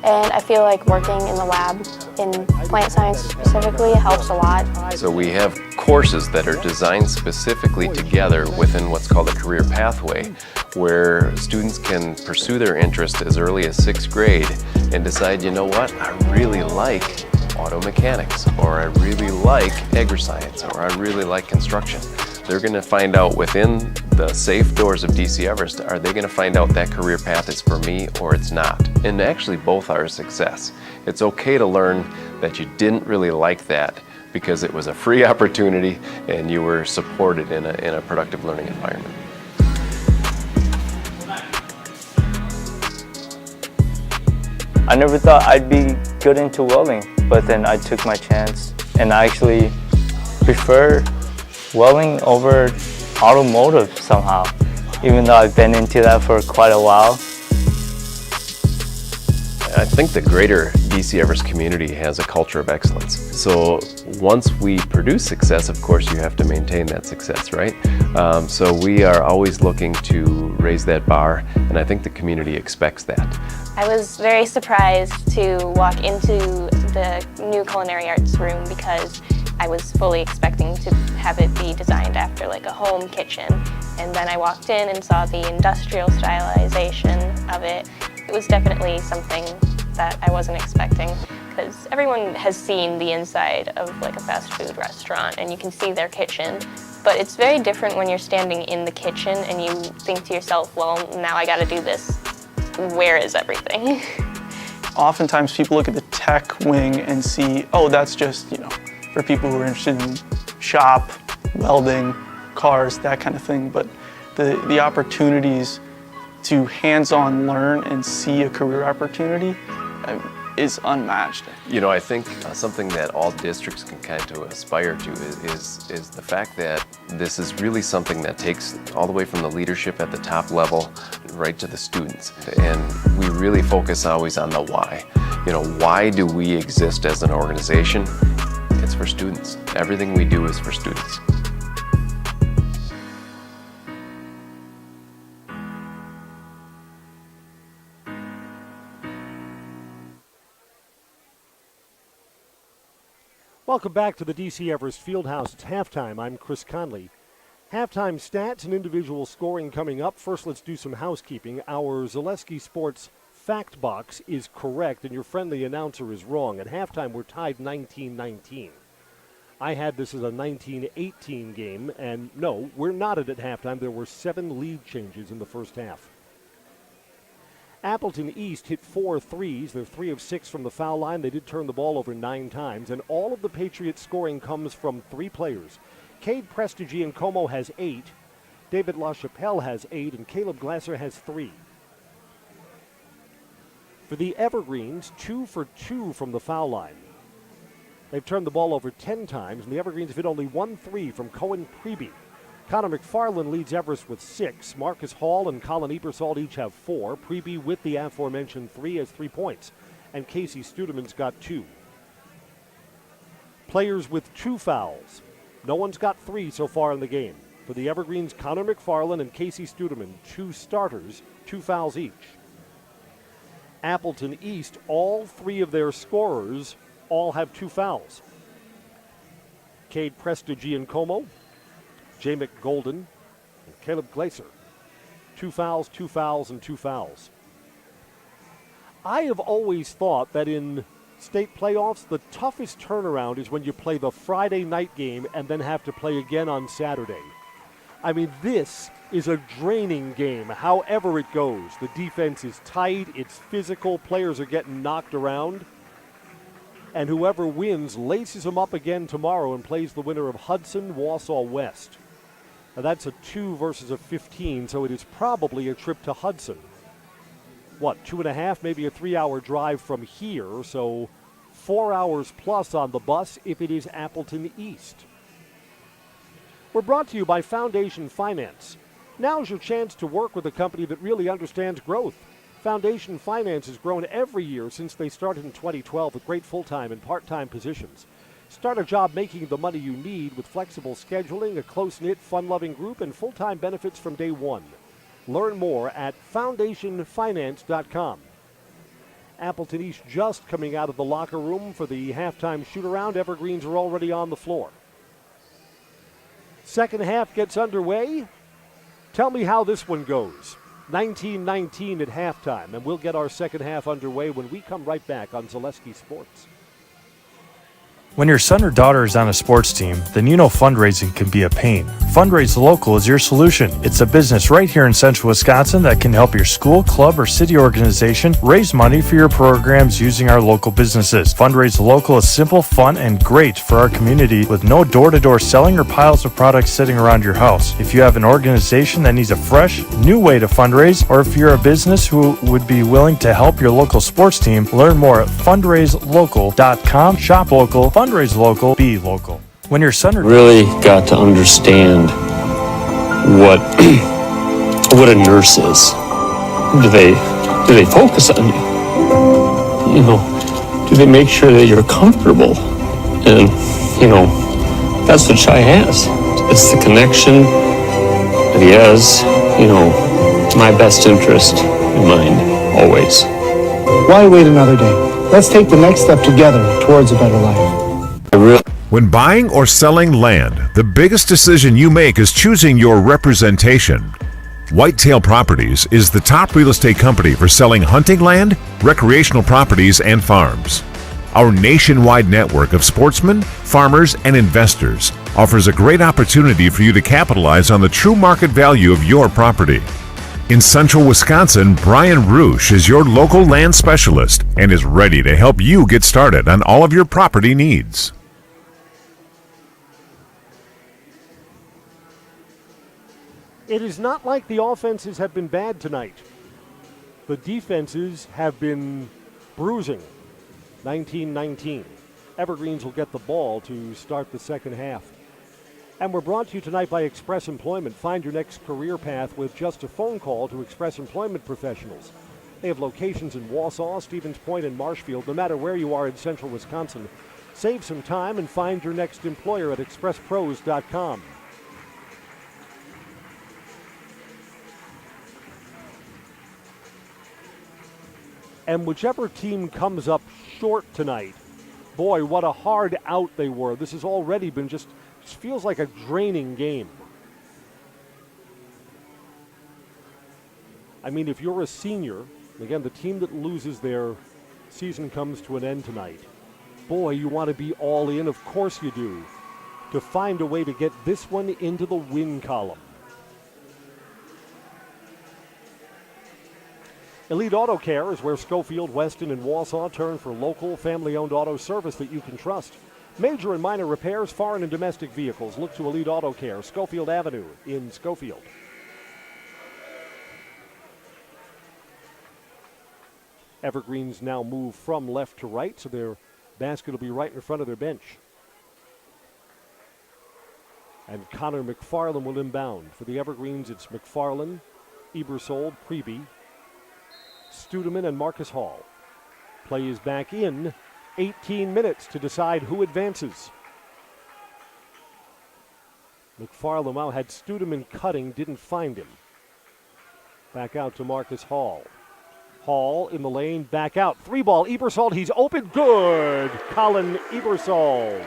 and I feel like working in the lab in plant science specifically, it helps a lot. So we have courses that are designed specifically together within what's called a career pathway, where students can pursue their interest as early as 6th grade and decide, you know what, I really like auto mechanics, or I really like agri-science, or I really like construction. They're going to find out within the safe doors of DC Everest, are they going to find out that career path is for me or it's not? And actually both are a success. It's okay to learn that you didn't really like that because it was a free opportunity and you were supported in a productive learning environment. I never thought I'd be good into welding, but then I took my chance, and I actually prefer welding over automotive somehow, even though I've been into that for quite a while. I think the greater DC Everest community has a culture of excellence. So once we produce success, of course, you have to maintain that success, right? So we are always looking to raise that bar, and I think the community expects that. I was very surprised to walk into the new culinary arts room because I was fully expecting to have it be designed after like a home kitchen. And then I walked in and saw the industrial stylization of it. It was definitely something that I wasn't expecting, because everyone has seen the inside of like a fast food restaurant and you can see their kitchen. But it's very different when you're standing in the kitchen and you think to yourself, well, now I gotta do this. Where is everything? Oftentimes people look at the tech wing and see, oh, that's just, for people who are interested in shop, welding, cars, that kind of thing. But the opportunities to hands-on learn and see a career opportunity is unmatched. I think something that all districts can kind of aspire to is the fact that this is really something that takes all the way from the leadership at the top level right to the students. And we really focus always on the why. Why do we exist as an organization? It's for students. Everything we do is for students. Welcome back to the DC Everest Fieldhouse. It's halftime. I'm Chris Conley. Halftime stats and individual scoring coming up. First, let's do some housekeeping. Our Zaleski Sports fact box is correct, and your friendly announcer is wrong. At halftime, we're tied 19-19. I had this as a 19-18 game, and no, we're not at halftime. There were 7 lead changes in the first half. Appleton East hit 4 threes. They're 3 of 6 from the foul line. They did turn the ball over 9 times, and all of the Patriots' scoring comes from 3 players. Cade Prestigiancomo has 8, David LaChapelle has 8, and Caleb Glasser has 3. For the Evergreens, 2 for 2 from the foul line. They've turned the ball over 10 times, and the Evergreens have hit only 1 3 from Cohen Preby. Connor McFarland leads Everest with 6. Marcus Hall and Colin Ebersol each have 4. Preby with the aforementioned 3 has 3 points. And Casey Studeman's got 2. Players with 2 fouls. No one's got 3 so far in the game. For the Evergreens, Connor McFarland and Casey Studeman, 2 starters, 2 fouls each. Appleton East, all 3 of their scorers all have 2 fouls. Cade Prestigiancomo, Jay McGolden, and Caleb Glaser. 2 fouls, 2 fouls, and 2 fouls. I have always thought that in state playoffs, the toughest turnaround is when you play the Friday night game and then have to play again on Saturday. I mean, this is a draining game, however it goes. The defense is tight, it's physical, players are getting knocked around. And whoever wins laces them up again tomorrow and plays the winner of Hudson, Wausau West. Now that's a 2 versus a 15, so it is probably a trip to Hudson. 2.5, maybe a 3-hour drive from here, so 4 hours plus on the bus if it is Appleton East. We're brought to you by Foundation Finance. Now's your chance to work with a company that really understands growth. Foundation Finance has grown every year since they started in 2012 with great full-time and part-time positions. Start a job making the money you need with flexible scheduling, a close-knit, fun-loving group, and full-time benefits from day one. Learn more at foundationfinance.com. Appleton East just coming out of the locker room for the halftime shoot-around. Evergreens are already on the floor. Second half gets underway. Tell me how this one goes. 19-19 at halftime, and we'll get our second half underway when we come right back on Zaleski Sports. When your son or daughter is on a sports team, then you know fundraising can be a pain. Fundraise Local is your solution. It's a business right here in central Wisconsin that can help your school, club, or city organization raise money for your programs using our local businesses. Fundraise Local is simple, fun, and great for our community with no door-to-door selling or piles of products sitting around your house. If you have an organization that needs a fresh, new way to fundraise, or if you're a business who would be willing to help your local sports team, learn more at fundraiselocal.com. Shop local, fundraise local, be local. When your son really got to understand what what a nurse is. Do they focus on you? You know, do they make sure that you're comfortable? And you know, that's what Shai has. It's the connection that he has. You know, my best interest in mind always. Why wait another day? Let's take the next step together towards a better life. When buying or selling land, the biggest decision you make is choosing your representation. Whitetail Properties is the top real estate company for selling hunting land, recreational properties, and farms. Our nationwide network of sportsmen, farmers, and investors offers a great opportunity for you to capitalize on the true market value of your property. In central Wisconsin, Brian Roosh is your local land specialist and is ready to help you get started on all of your property needs. It is not like the offenses have been bad tonight. The defenses have been bruising. 19-19. Evergreens will get the ball to start the second half. And we're brought to you tonight by Express Employment. Find your next career path with just a phone call to Express Employment professionals. They have locations in Wausau, Stevens Point, and Marshfield. No matter where you are in central Wisconsin, save some time and find your next employer at expresspros.com. And whichever team comes up short tonight, boy, what a hard out they were. This has already been just feels like a draining game. I mean, if you're a senior, again, the team that loses their season comes to an end tonight. Boy, you want to be all in. Of course you do. To find a way to get this one into the win column. Elite Auto Care is where Schofield, Weston, and Wausau turn for local, family-owned auto service that you can trust. Major and minor repairs, foreign and domestic vehicles. Look to Elite Auto Care, Schofield Avenue in Schofield. Evergreens now move from left to right, so their basket will be right in front of their bench. And Connor McFarland will inbound. For the Evergreens, it's McFarland, Ebersold, Preby, Studeman, and Marcus Hall. Play is back in. 18 minutes to decide who advances. McFarland now had Studeman cutting, didn't find him. Back out to Marcus Hall. Hall in the lane, back out. 3-ball, Ebersold, he's open, good! Colin Ebersold.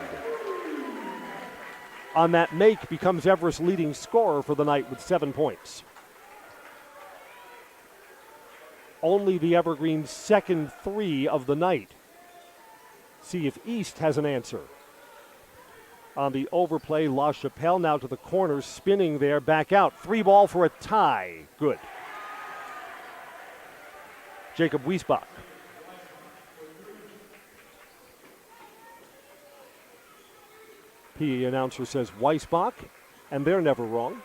On that make, becomes Everest's leading scorer for the night with 7 points. Only the Evergreens' second 3 of the night. See if East has an answer. On the overplay, La Chapelle now to the corner, spinning there, back out. 3-ball for a tie. Good. Jacob Wiesbach. PA announcer says Weisbach, and they're never wrong.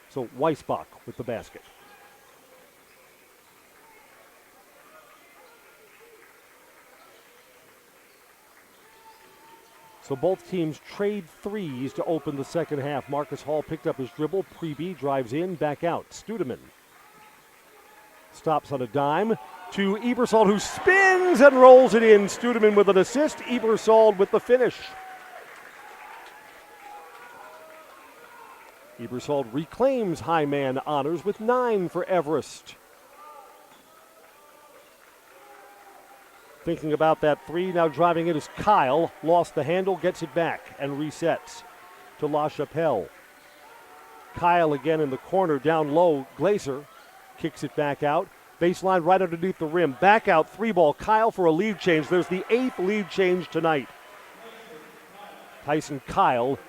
So Weisbach with the basket. So both teams trade threes to open the second half. Marcus Hall picked up his dribble. Preby drives in, back out. Studeman stops on a dime to Ebersold, who spins and rolls it in. Studeman with an assist. Ebersold with the finish. Ebersold reclaims high man honors with 9 for Everest. Thinking about that three, now driving it is Kyle. Lost the handle, gets it back, and resets to La Chapelle. Kyle again in the corner, down low. Glazer kicks it back out. Baseline right underneath the rim. Back out, three ball. Kyle for a lead change. There's the 8th lead change tonight. Tyson Kyle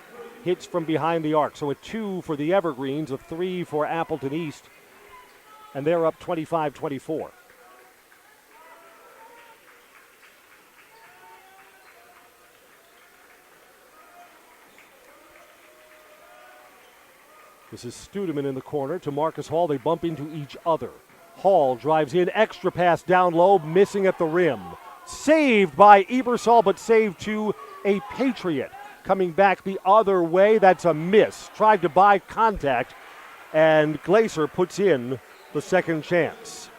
hits from behind the arc. So a 2 for the Evergreens, a 3 for Appleton East. And they're up 25-24. This is Studeman in the corner to Marcus Hall. They bump into each other. Hall drives in, extra pass down low, missing at the rim. Saved by Ebersol, but saved to a Patriot. Coming back the other way, that's a miss. Tried to buy contact, and Glazer puts in the second chance.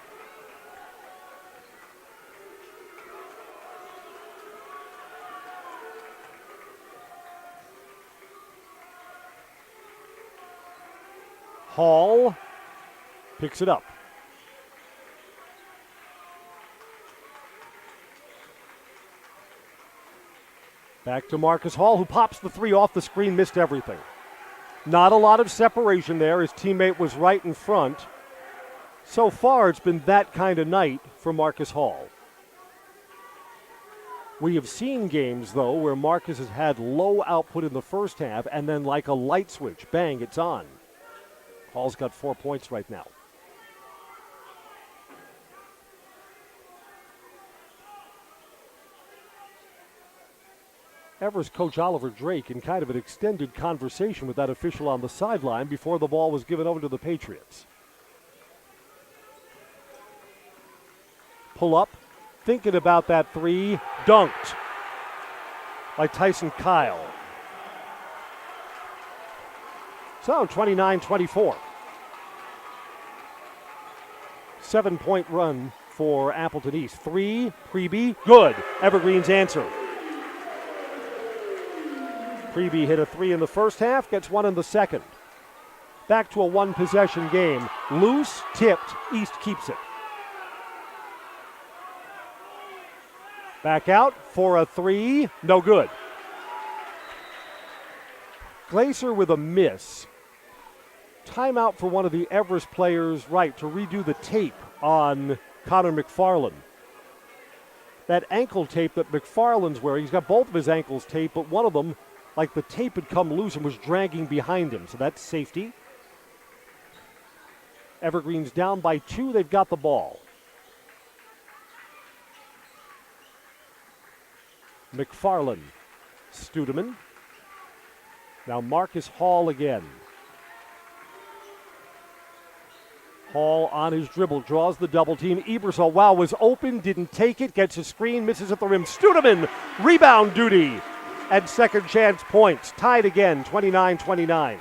Hall picks it up. Back to Marcus Hall, who pops the three off the screen, missed everything. Not a lot of separation there. His teammate was right in front. So far, it's been that kind of night for Marcus Hall. We have seen games, though, where Marcus has had low output in the first half, and then like a light switch, bang, it's on. Hall's got 4 points right now. Everest coach Oliver Drake in kind of an extended conversation with that official on the sideline before the ball was given over to the Patriots. Pull up, thinking about that three, dunked by Tyson Kyle. So 29-24. 7-point run for Appleton East. Three, Pregame, good. Evergreens answer. Pregame hit a three in the first half, gets one in the second. Back to a one-possession game. Loose, tipped, East keeps it. Back out for a three, no good. Glazer with a miss. Timeout for one of the Everest players, right, to redo the tape on Connor McFarland. That ankle tape that McFarland's wearing, he's got both of his ankles taped, but one of them, like the tape had come loose and was dragging behind him, so that's safety. Evergreens down by 2, they've got the ball. McFarland, Studeman. Now Marcus Hall again. Hall on his dribble, draws the double team. Ebersol, wow, was open, didn't take it, gets a screen, misses at the rim. Studeman, rebound duty, and second chance points. Tied again, 29-29.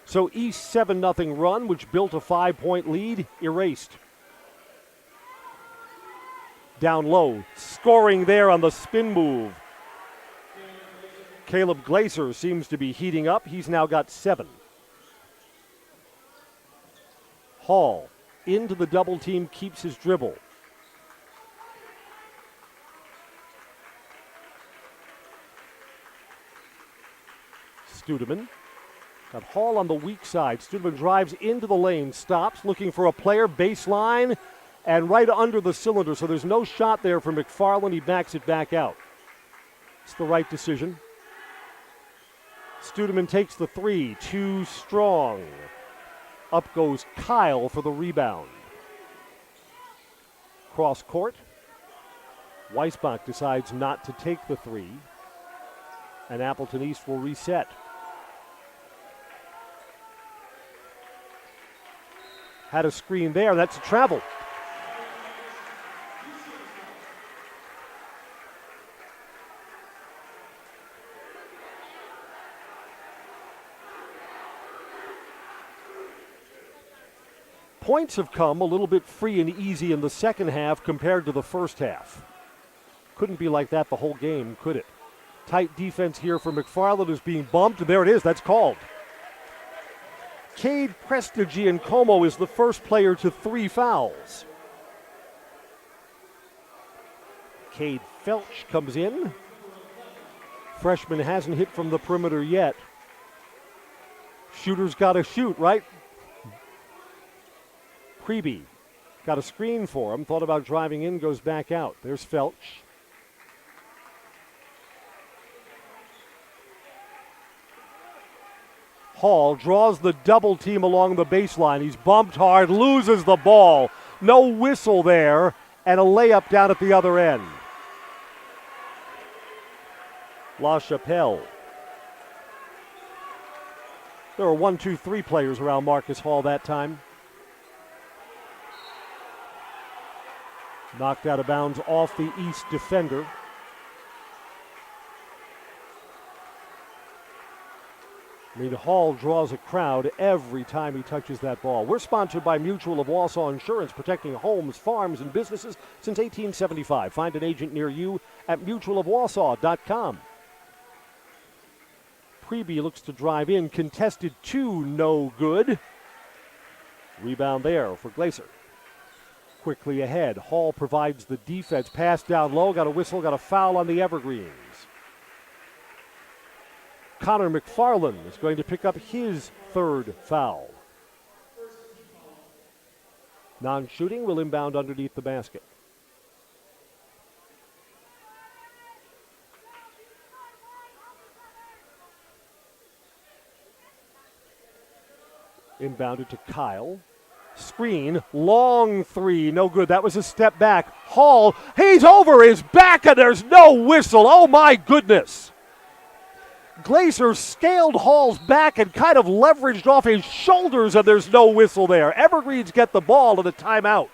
So East 7-0 run, which built a 5-point lead, erased. Down low, scoring there on the spin move. Caleb Glazer seems to be heating up. He's now got 7. Hall into the double team, keeps his dribble. Studeman. Got Hall on the weak side. Studeman drives into the lane, stops, looking for a player, baseline, and right under the cylinder. So there's no shot there for McFarland. He backs it back out. It's the right decision. Studeman takes the three, too strong. Up goes Kyle for the rebound. Cross court. Weisbach decides not to take the three. And Appleton East will reset. Had a screen there, that's a travel. Points have come a little bit free and easy in the second half compared to the first half. Couldn't be like that the whole game, could it? Tight defense here for McFarland, is being bumped, and there it is, that's called. Cade Prestigiancomo is the first player to 3 fouls. Cade Felch comes in. Freshman hasn't hit from the perimeter yet. Shooter's got to shoot, right? Pregame got a screen for him. Thought about driving in, goes back out. There's Felch. Hall draws the double team along the baseline. He's bumped hard, loses the ball. No whistle there, and a layup down at the other end. La Chapelle. There were 1, 2, 3 players around Marcus Hall that time. Knocked out of bounds off the East defender. Hall draws a crowd every time he touches that ball. We're sponsored by Mutual of Wausau Insurance, protecting homes, farms, and businesses since 1875. Find an agent near you at mutualofwausau.com. Pregame looks to drive in. Contested 2, no good. Rebound there for Glacier. Quickly ahead. Hall provides the defense. Pass down low. Got a whistle. Got a foul on the Evergreens. Connor McFarland is going to pick up his 3rd foul. Non-shooting will inbound underneath the basket. Inbounded to Kyle. Screen, long 3, no good. That was a step back. Hall, he's over his back and there's no whistle. Oh my goodness. Glacier scaled Hall's back and kind of leveraged off his shoulders, and there's no whistle there. Evergreens get the ball and a timeout.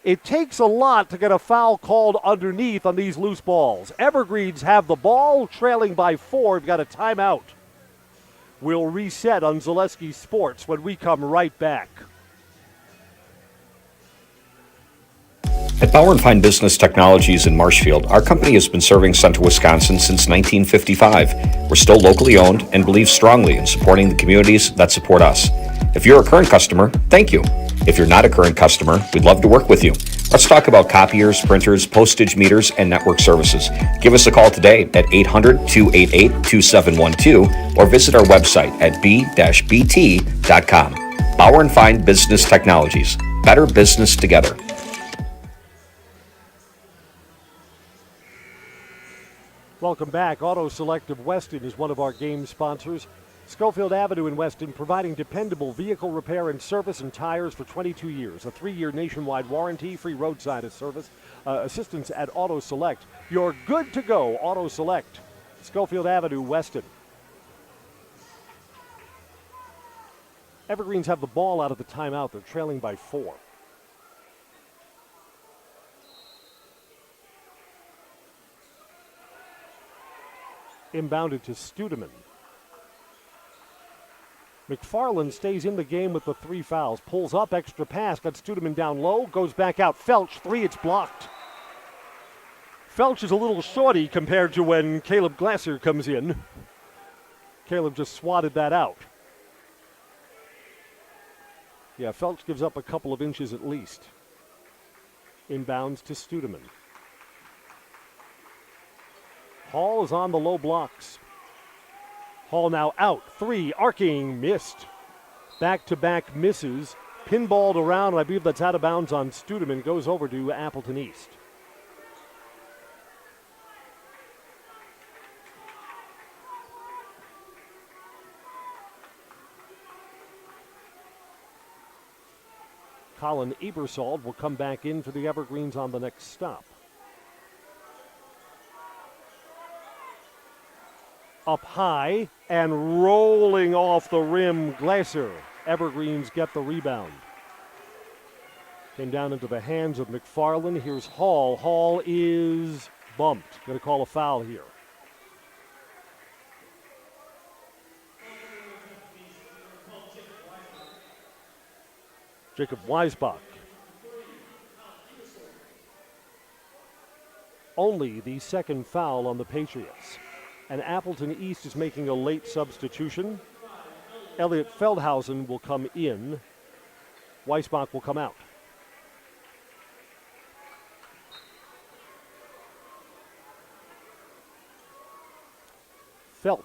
It takes a lot to get a foul called underneath on these loose balls. Evergreens have the ball, trailing by 4. We've got a timeout. We'll reset on Zaleski Sports when we come right back. At Bauer & Fine Business Technologies in Marshfield, our company has been serving Central Wisconsin since 1955. We're still locally owned and believe strongly in supporting the communities that support us. If you're a current customer, thank you. If you're not a current customer, we'd love to work with you. Let's talk about copiers, printers, postage meters, and network services. Give us a call today at 800-288-2712 or visit our website at b-bt.com. Bauer & Fine Business Technologies. Better business together. Welcome back. Auto Select of Weston is one of our game sponsors. Schofield Avenue in Weston, providing dependable vehicle repair and service and tires for 22 years. A 3-year nationwide warranty, free roadside service, assistance at Auto Select. You're good to go, Auto Select. Schofield Avenue, Weston. Evergreens have the ball out of the timeout. They're trailing by 4. Inbounded to Studeman. McFarland stays in the game with the 3 fouls. Pulls up, extra pass, got Studeman down low, goes back out. Felch, 3, it's blocked. Felch is a little shorty compared to when Caleb Glacier comes in. Caleb just swatted that out. Yeah, Felch gives up a couple of inches at least. Inbounds to Studeman. Hall is on the low blocks. Hall now out. 3, arcing, missed. Back-to-back misses. Pinballed around, and I believe that's out of bounds on Studeman. Goes over to Appleton East. Colin Ebersol will come back in for the Evergreens on the next stop. Up high and rolling off the rim, Glacier. Evergreens get the rebound. Came down into the hands of McFarland. Here's Hall. Hall is bumped. Going to call a foul here. Jacob Weisbach. Only the second foul on the Patriots. And Appleton East is making a late substitution. Elliot Feldhausen will come in. Weisbach will come out. Felch.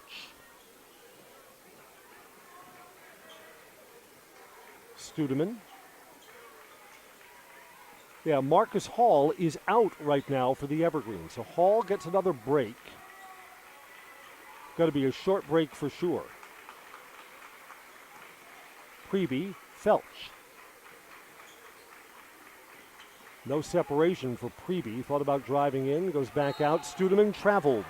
Studeman. Yeah, Marcus Hall is out right now for the Evergreen. So Hall gets another break. Got to be a short break for sure. Preby, Felch. No separation for Preby. Thought about driving in, goes back out. Studeman traveled.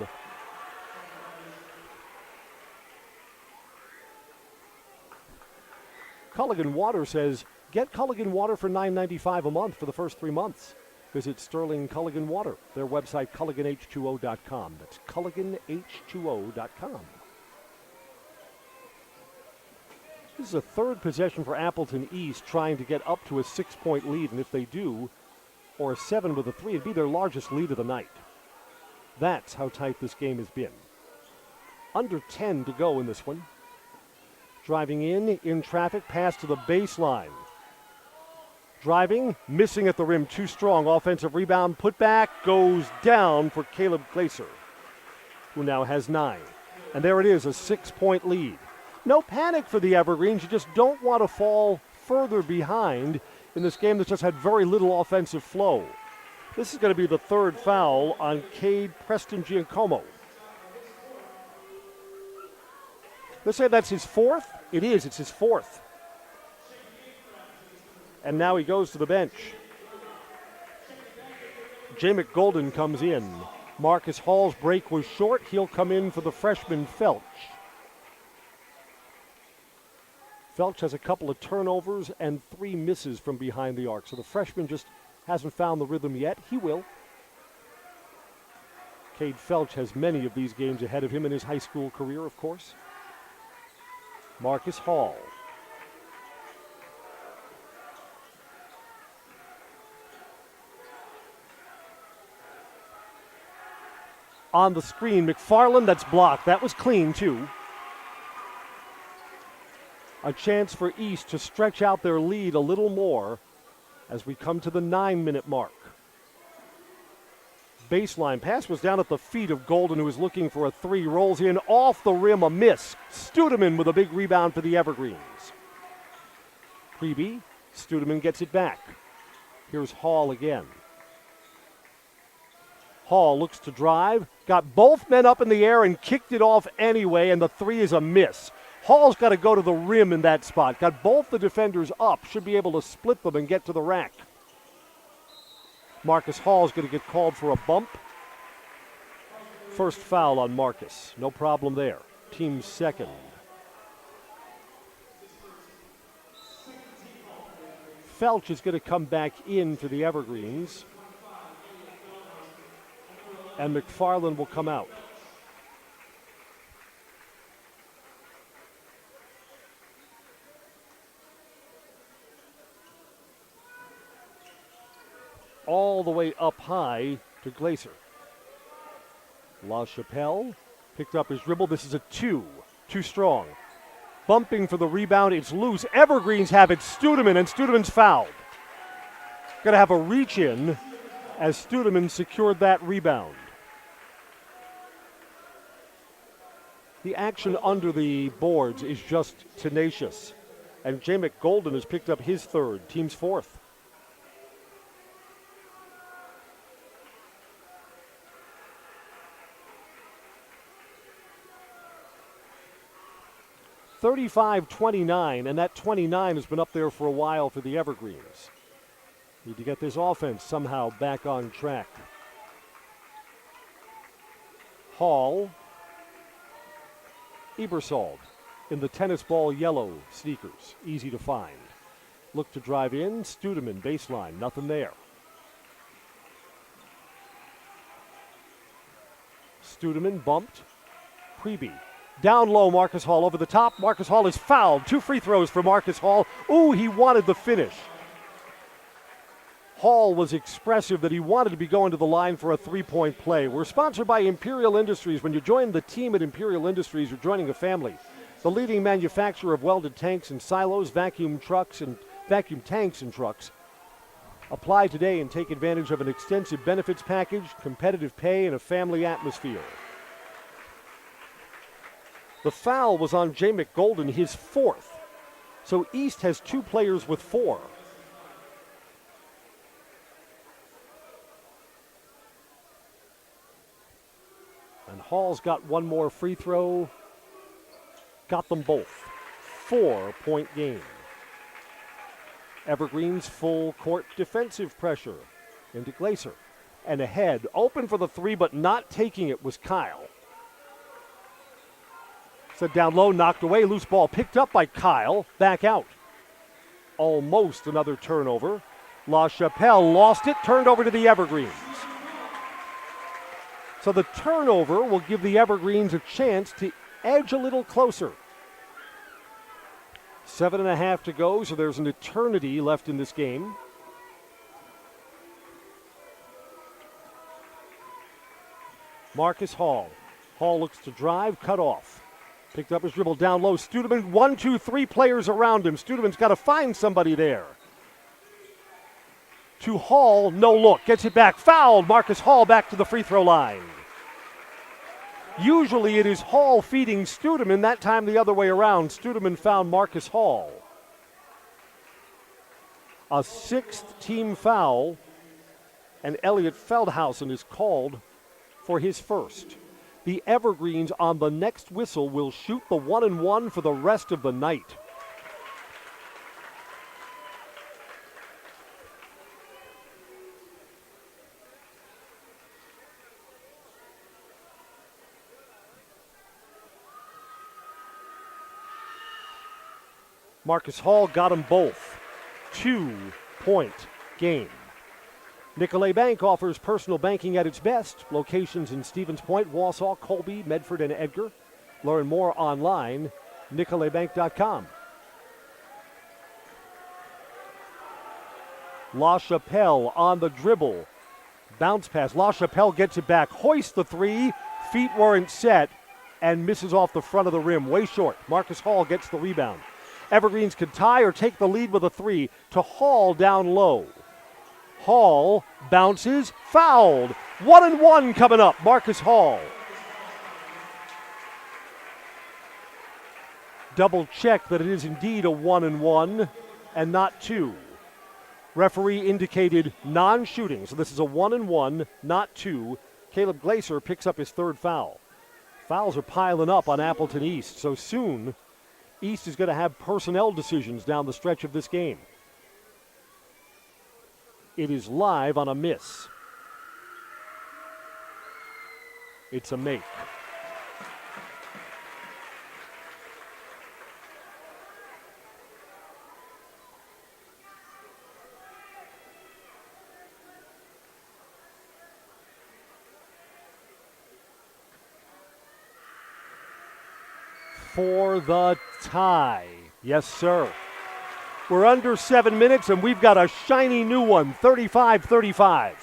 Culligan Water says, get Culligan Water for $9.95 a month for the first 3 months. Visit Sterling Culligan Water, their website, CulliganH2O.com. That's CulliganH2O.com. This is a third possession for Appleton East, trying to get up to a 6-point lead, and if they do, or a 7 with a 3, it'd be their largest lead of the night. That's how tight this game has been. Under 10 to go in this one. Driving in traffic, pass to the baseline. Driving, missing at the rim, too strong. Offensive rebound, put back, goes down for Caleb Glaser, who now has 9. And there it is, a 6-point lead. No panic for the Evergreens. You just don't want to fall further behind in this game that's just had very little offensive flow. This is going to be the third foul on Cade Preston Giacomo. Let's say that's his fourth. It is. It's his fourth. And now he goes to the bench. Jamek Golden comes in. Marcus Hall's break was short. He'll come in for the freshman Felch. Felch has a couple of turnovers and 3 misses from behind the arc. So the freshman just hasn't found the rhythm yet. He will. Cade Felch has many of these games ahead of him in his high school career, of course. Marcus Hall. On the screen, McFarland, that's blocked. That was clean, too. A chance for East to stretch out their lead a little more as we come to the 9-minute mark. Baseline pass was down at the feet of Golden, who was looking for a 3. Rolls in off the rim, a miss. Studeman with a big rebound for the Evergreens. Preby, Studeman gets it back. Here's Hall again. Hall looks to drive, got both men up in the air and kicked it off anyway, and the 3 is a miss. Hall's got to go to the rim in that spot. Got both the defenders up, should be able to split them and get to the rack. Marcus Hall's going to get called for a bump. First foul on Marcus. No problem there. Team second. Felch is going to come back in for the Evergreens. And McFarland will come out. All the way up high to Glaser. La Chapelle picked up his dribble. This is a 2. Too strong. Bumping for the rebound. It's loose. Evergreens have it. Studeman, and Studeman's fouled. Going to have a reach in as Studeman secured that rebound. The action under the boards is just tenacious. And Jamek Golden has picked up his 3rd, team's 4th. (35-29), and that 29 has been up there for a while for the Evergreens. Need to get this offense somehow back on track. Hall. Ebersol in the tennis ball yellow sneakers. Easy to find. Look to drive in. Studeman, baseline. Nothing there. Studeman bumped. Preby. Down low, Marcus Hall over the top. Marcus Hall is fouled. 2 free throws for Marcus Hall. Ooh, he wanted the finish. Hall was expressive that he wanted to be going to the line for a 3-point play. We're sponsored by Imperial Industries. When you join the team at Imperial Industries, you're joining a family. The leading manufacturer of welded tanks and silos, vacuum tanks and trucks. Apply today and take advantage of an extensive benefits package, competitive pay, and a family atmosphere. The foul was on Jay McGolden, his fourth. So East has 2 players with 4. And Hall's got one more free throw. Got them both. 4-point game. Evergreen's full court defensive pressure into Glacier. And ahead, open for the 3, but not taking it was Kyle. Set down low, knocked away, loose ball picked up by Kyle, back out. Almost another turnover. La Chapelle lost it, turned over to the Evergreens. So the turnover will give the Evergreens a chance to edge a little closer. 7.5 to go, so there's an eternity left in this game. Marcus Hall. Hall looks to drive, cut off. Picked up his dribble down low. Studeman, 1, 2, 3 players around him. Studeman's got to find somebody there. To Hall, no look. Gets it back, fouled. Marcus Hall back to the free throw line. Usually it is Hall feeding Studeman. That time the other way around. Studeman found Marcus Hall. A 6th team foul, and Elliot Feldhausen is called for his first. The Evergreens on the next whistle will shoot the 1-and-1 for the rest of the night. Marcus Hall got them both. 2-point game. Nicolet Bank offers personal banking at its best. Locations in Stevens Point, Wausau, Colby, Medford, and Edgar. Learn more online, nicoletbank.com. La Chapelle on the dribble. Bounce pass. La Chapelle gets it back. Hoists the 3. Feet weren't set and misses off the front of the rim. Way short. Marcus Hall gets the rebound. Evergreens could tie or take the lead with a 3 to Hall down low. Hall bounces, fouled. 1-and-1 coming up. Marcus Hall. Double check that it is indeed a 1-and-1 and not 2. Referee indicated non-shooting, so this is a 1-and-1, not 2. Caleb Glacier picks up his 3rd foul. Fouls are piling up on Appleton East, so soon East is going to have personnel decisions down the stretch of this game. It is live on a miss. It's a make. For the tie. Yes, sir. We're under 7 minutes, and we've got a shiny new one, 35-35.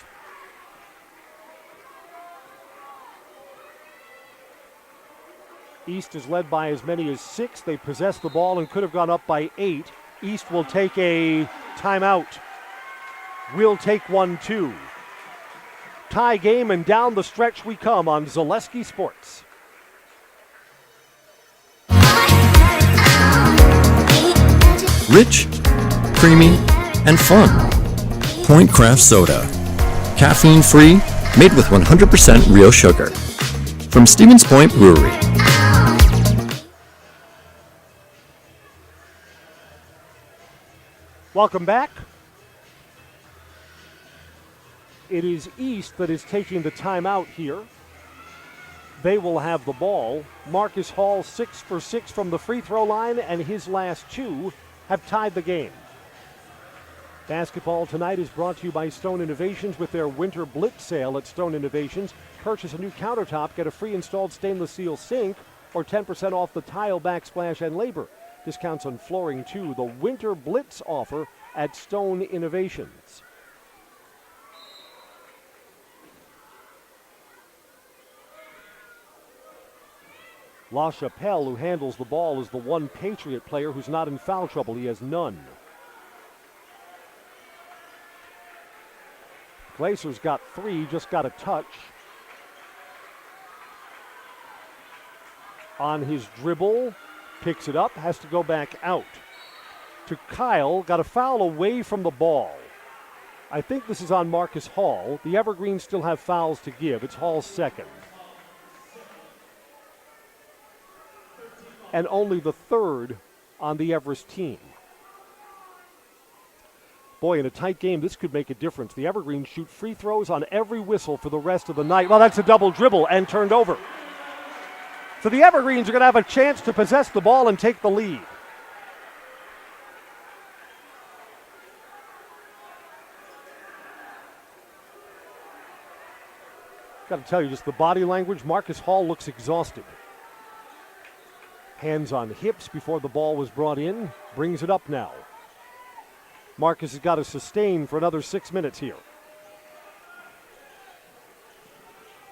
East is led by as many as 6. They possess the ball and could have gone up by 8. East will take a timeout. We'll take one, too. Tie game, and down the stretch we come on Zaleski Sports. Rich, creamy, and fun. Point Craft Soda. Caffeine-free, made with 100% real sugar. From Stevens Point Brewery. Welcome back. It is East that is taking the timeout here. They will have the ball. Marcus Hall 6 for 6 from the free throw line, and his last 2 have tied the game. Basketball tonight is brought to you by Stone Innovations with their Winter Blitz sale at Stone Innovations. Purchase a new countertop, get a free installed stainless steel sink, or 10% off the tile, backsplash, and labor. Discounts on flooring too. The Winter Blitz offer at Stone Innovations. La Chapelle, who handles the ball, is the one Patriot player who's not in foul trouble. He has none. Glacier's got 3, just got a touch. on his dribble, picks it up, has to go back out. To Kyle, got a foul away from the ball. I think this is on Marcus Hall. The Evergreens still have fouls to give. It's Hall's second. And only the third on the Everest team. Boy, in a tight game, this could make a difference. The Evergreens shoot free throws on every whistle for the rest of the night. Well, that's a double dribble and turned over. So the Evergreens are going to have a chance to possess the ball and take the lead. Got to tell you, just the body language, Marcus Hall looks exhausted. Hands on hips before the ball was brought in. Brings it up now. Marcus has got to sustain for another 6 minutes here.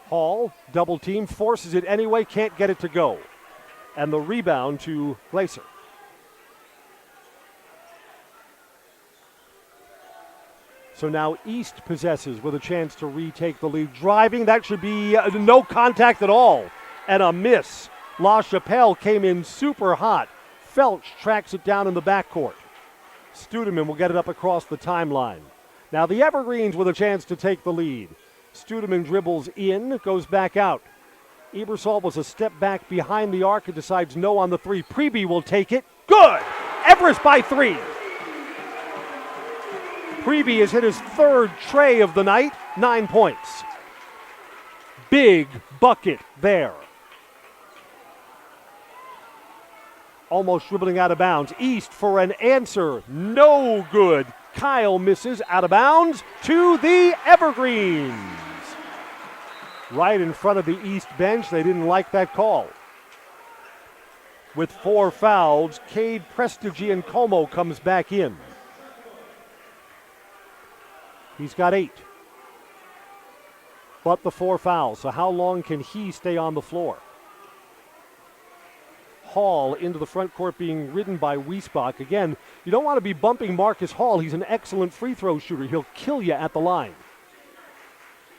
Hall, double team, forces it anyway, can't get it to go. And the rebound to Glacier. So now East possesses with a chance to retake the lead. Driving, that should be no contact at all. And a miss. La Chapelle came in super hot. Felch tracks it down in the backcourt. Studeman will get it up across the timeline. Now the Evergreens with a chance to take the lead. Studeman dribbles in, goes back out. Ebersol was a step back behind the arc and decides no on the three. Pregame will take it. Good! Everest by 3. Pregame has hit his third tray of the night, 9 points. Big bucket there. Almost dribbling out of bounds. East for an answer. No good. Kyle misses out of bounds to the Evergreens. Right in front of the East bench. They didn't like that call. With 4 fouls, Cade Prestigiancomo comes back in. He's got 8. But the 4 fouls. So how long can he stay on the floor? Hall into the front court being ridden by Wiesbach. Again, you don't want to be bumping Marcus Hall. He's an excellent free throw shooter. He'll kill you at the line.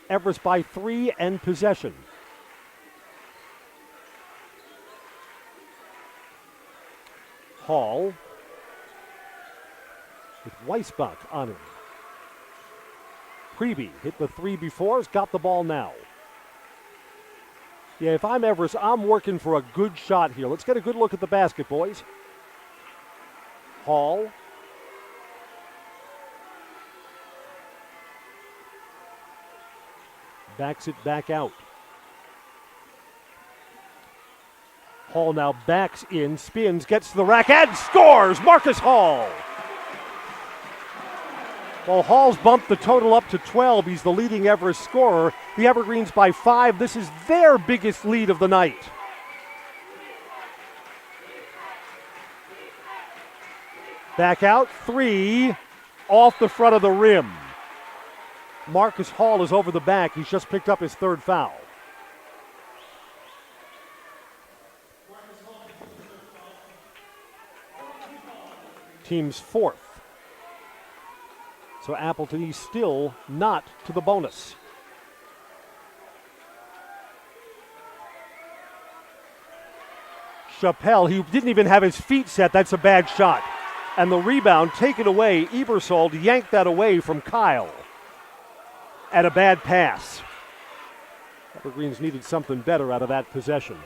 Everest by 3 and possession. Hall with Wiesbach on him. Pregame hit the 3 before, has got the ball now. Yeah, if I'm Everest, I'm working for a good shot here. Let's get a good look at the basket, boys. Hall. Backs it back out. Hall now backs in, spins, gets to the rack, and scores! Marcus Hall! Well, Hall's bumped the total up to 12. He's the leading Everest scorer. The Evergreens by 5. This is their biggest lead of the night. Back out, 3, off the front of the rim. Marcus Hall is over the back. He's just picked up his 3rd foul. Team's 4th. So Appleton East still not to the bonus. Chapelle, he didn't even have his feet set. That's a bad shot. And the rebound taken away. Ebersol yanked that away from Kyle. At a bad pass. Evergreens needed something better out of that possession.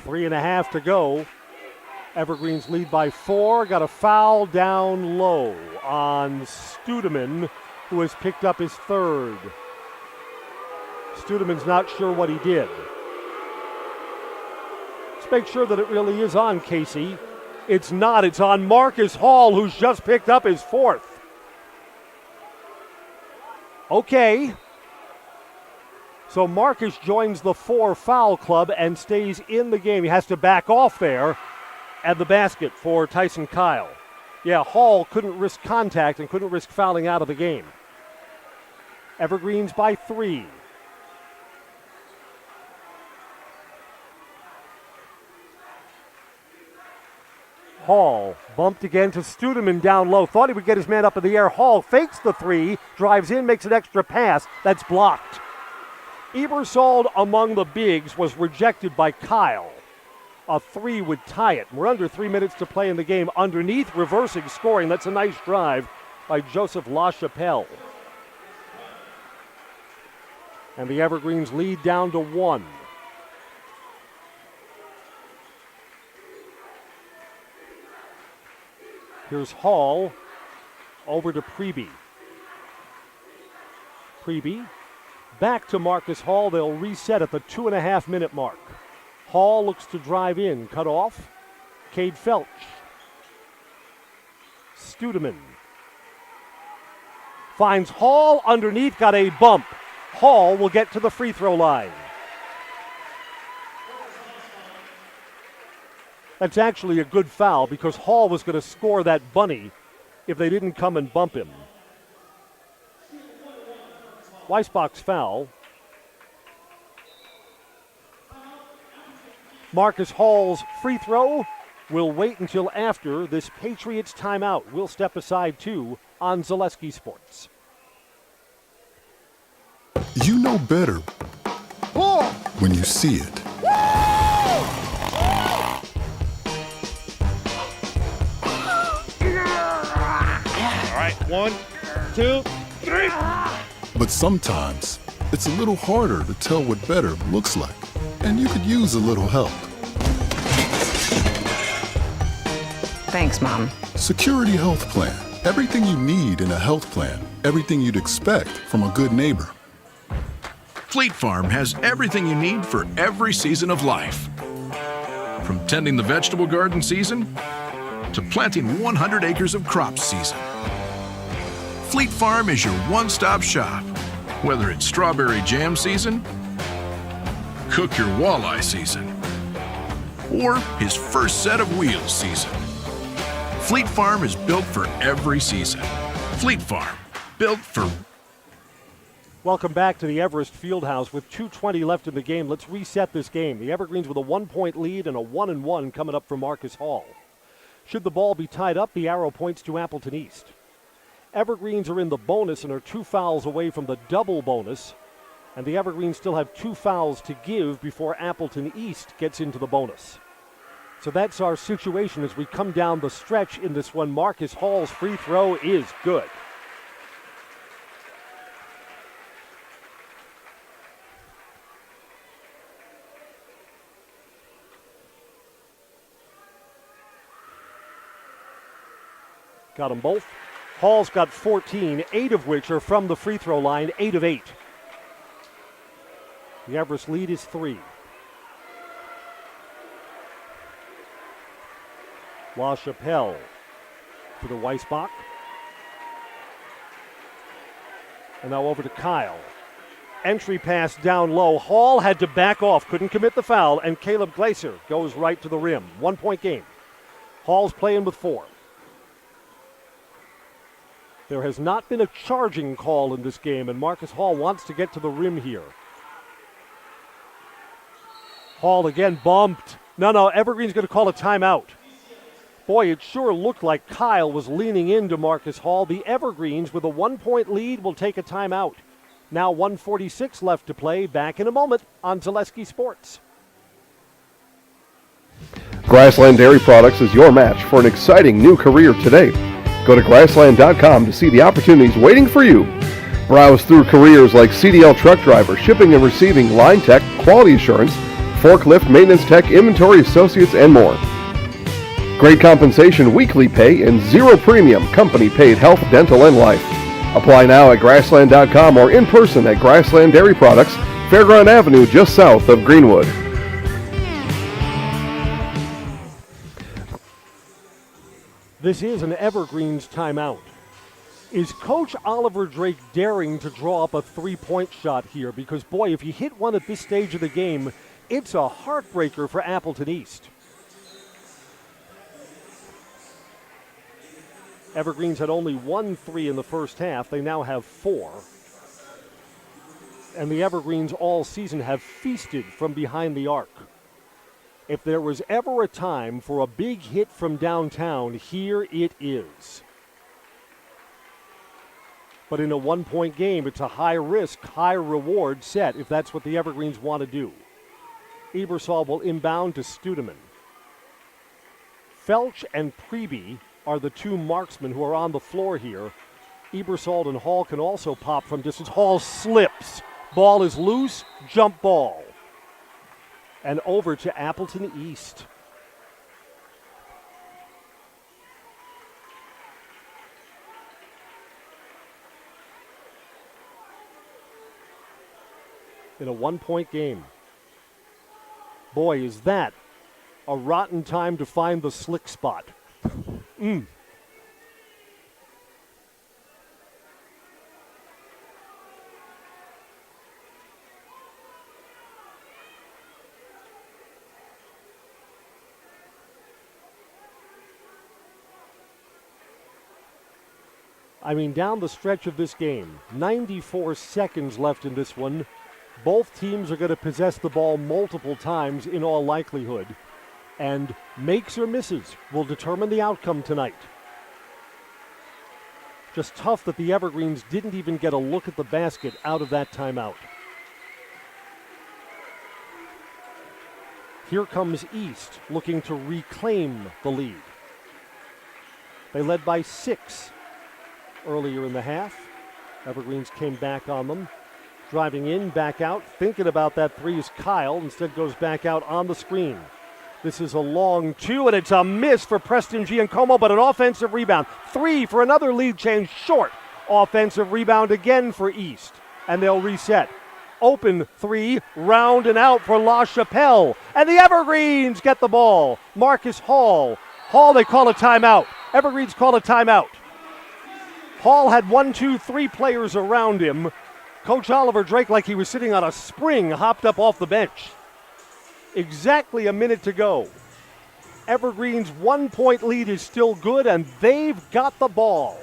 3.5 to go. Evergreens lead by 4. Got a foul down low on Studeman, who has picked up his 3rd. Studeman's not sure what he did. Let's make sure that it really is on Casey. It's not. It's on Marcus Hall, who's just picked up his 4th. Okay. So Marcus joins the 4 foul club and stays in the game. He has to back off there. At the basket for Tyson Kyle. Yeah, Hall couldn't risk contact and couldn't risk fouling out of the game. Evergreens by 3. Hall bumped again to Studeman down low. Thought he would get his man up in the air. Hall fakes the 3, drives in, makes an extra pass. That's blocked. Ebersol among the bigs was rejected by Kyle. A 3 would tie it. We're under 3 minutes to play in the game. Underneath, reversing scoring. That's a nice drive by Joseph LaChapelle. And the Evergreens lead down to 1. Here's Hall over to Pregame. Pregame back to Marcus Hall. They'll reset at the 2.5-minute mark. Hall looks to drive in. Cut off. Cade Felch. Studeman finds Hall underneath. Got a bump. Hall will get to the free throw line. That's actually a good foul because Hall was going to score that bunny if they didn't come and bump him. Weissbach's foul. Marcus Hall's free throw will wait until after this Patriots timeout. We'll step aside too on Zaleski Sports. You know better when you see it. All right, 1, 2, 3. But sometimes it's a little harder to tell what better looks like, and you could use a little help. Thanks, Mom. Security Health Plan. Everything you need in a health plan. Everything you'd expect from a good neighbor. Fleet Farm has everything you need for every season of life. From tending the vegetable garden season to planting 100 acres of crops season. Fleet Farm is your one-stop shop. Whether it's strawberry jam season, cook your walleye season, or his first set of wheels season. Fleet Farm is built for every season. Fleet Farm, built for... Welcome back to the Everest Fieldhouse with 2:20 left in the game. Let's reset this game. The Evergreens with a 1-point lead and a 1-1 coming up from Marcus Hall. Should the ball be tied up, the arrow points to Appleton East. Evergreens are in the bonus and are 2 fouls away from the double bonus. And the Evergreens still have 2 fouls to give before Appleton East gets into the bonus. So that's our situation as we come down the stretch in this one. Marcus Hall's free throw is good. Got them both. Hall's got 14, 8 of which are from the free throw line, 8 of 8. The Everest lead is 3. LaChapelle to the Weissbach. And now over to Kyle. Entry pass down low. Hall had to back off, couldn't commit the foul, and Caleb Glaser goes right to the rim. 1-point game. Hall's playing with 4. There has not been a charging call in this game, and Marcus Hall wants to get to the rim here. Hall again bumped. No, Evergreen's going to call a timeout. Boy, it sure looked like Kyle was leaning into Marcus Hall. The Evergreens, with a 1-point lead, will take a timeout. Now 1:46 left to play. Back in a moment on Zaleski Sports. Grassland Dairy Products is your match for an exciting new career today. Go to grassland.com to see the opportunities waiting for you. Browse through careers like CDL truck driver, shipping and receiving, line tech, quality assurance, forklift, maintenance tech, inventory associates, and more. Great compensation, weekly pay, and 0 premium company-paid health, dental, and life. Apply now at grassland.com or in person at Grassland Dairy Products, Fairground Avenue, just south of Greenwood. This is an Evergreens timeout. Is Coach Oliver Drake daring to draw up a 3-point shot here? Because, boy, if you hit one at this stage of the game, it's a heartbreaker for Appleton East. Evergreens had only 1 3 in the first half. They now have 4. And the Evergreens all season have feasted from behind the arc. If there was ever a time for a big hit from downtown, here it is. But in a one-point game, it's a high-risk, high-reward set if that's what the Evergreens want to do. Ebersol will inbound to Studeman. Felch and Pregame are the two marksmen who are on the floor here. Ebersol and Hall can also pop from distance. Hall slips. Ball is loose, jump ball. And over to Appleton East. In a one-point game. Boy, is that a rotten time to find the slick spot. I mean, down the stretch of this game, 94 seconds left in this one. Both teams are going to possess the ball multiple times in all likelihood, and makes or misses will determine the outcome tonight. Just tough that the Evergreens didn't even get a look at the basket out of that timeout. Here comes East looking to reclaim the lead. They led by 6 earlier in the half. Evergreens came back on them. Driving in, back out, thinking about that three is Kyle. Instead goes back out on the screen. This is a long two, and it's a miss for Preston Giancomo, but an offensive rebound. 3 for another lead change short. Offensive rebound again for East, and they'll reset. Open 3, round and out for La Chapelle, and the Evergreens get the ball. Marcus Hall. They call a timeout. Evergreens call a timeout. Hall had 1, 2, 3 players around him. Coach Oliver Drake, like he was sitting on a spring, hopped up off the bench. Exactly a minute to go. Evergreen's 1-point lead is still good, and they've got the ball.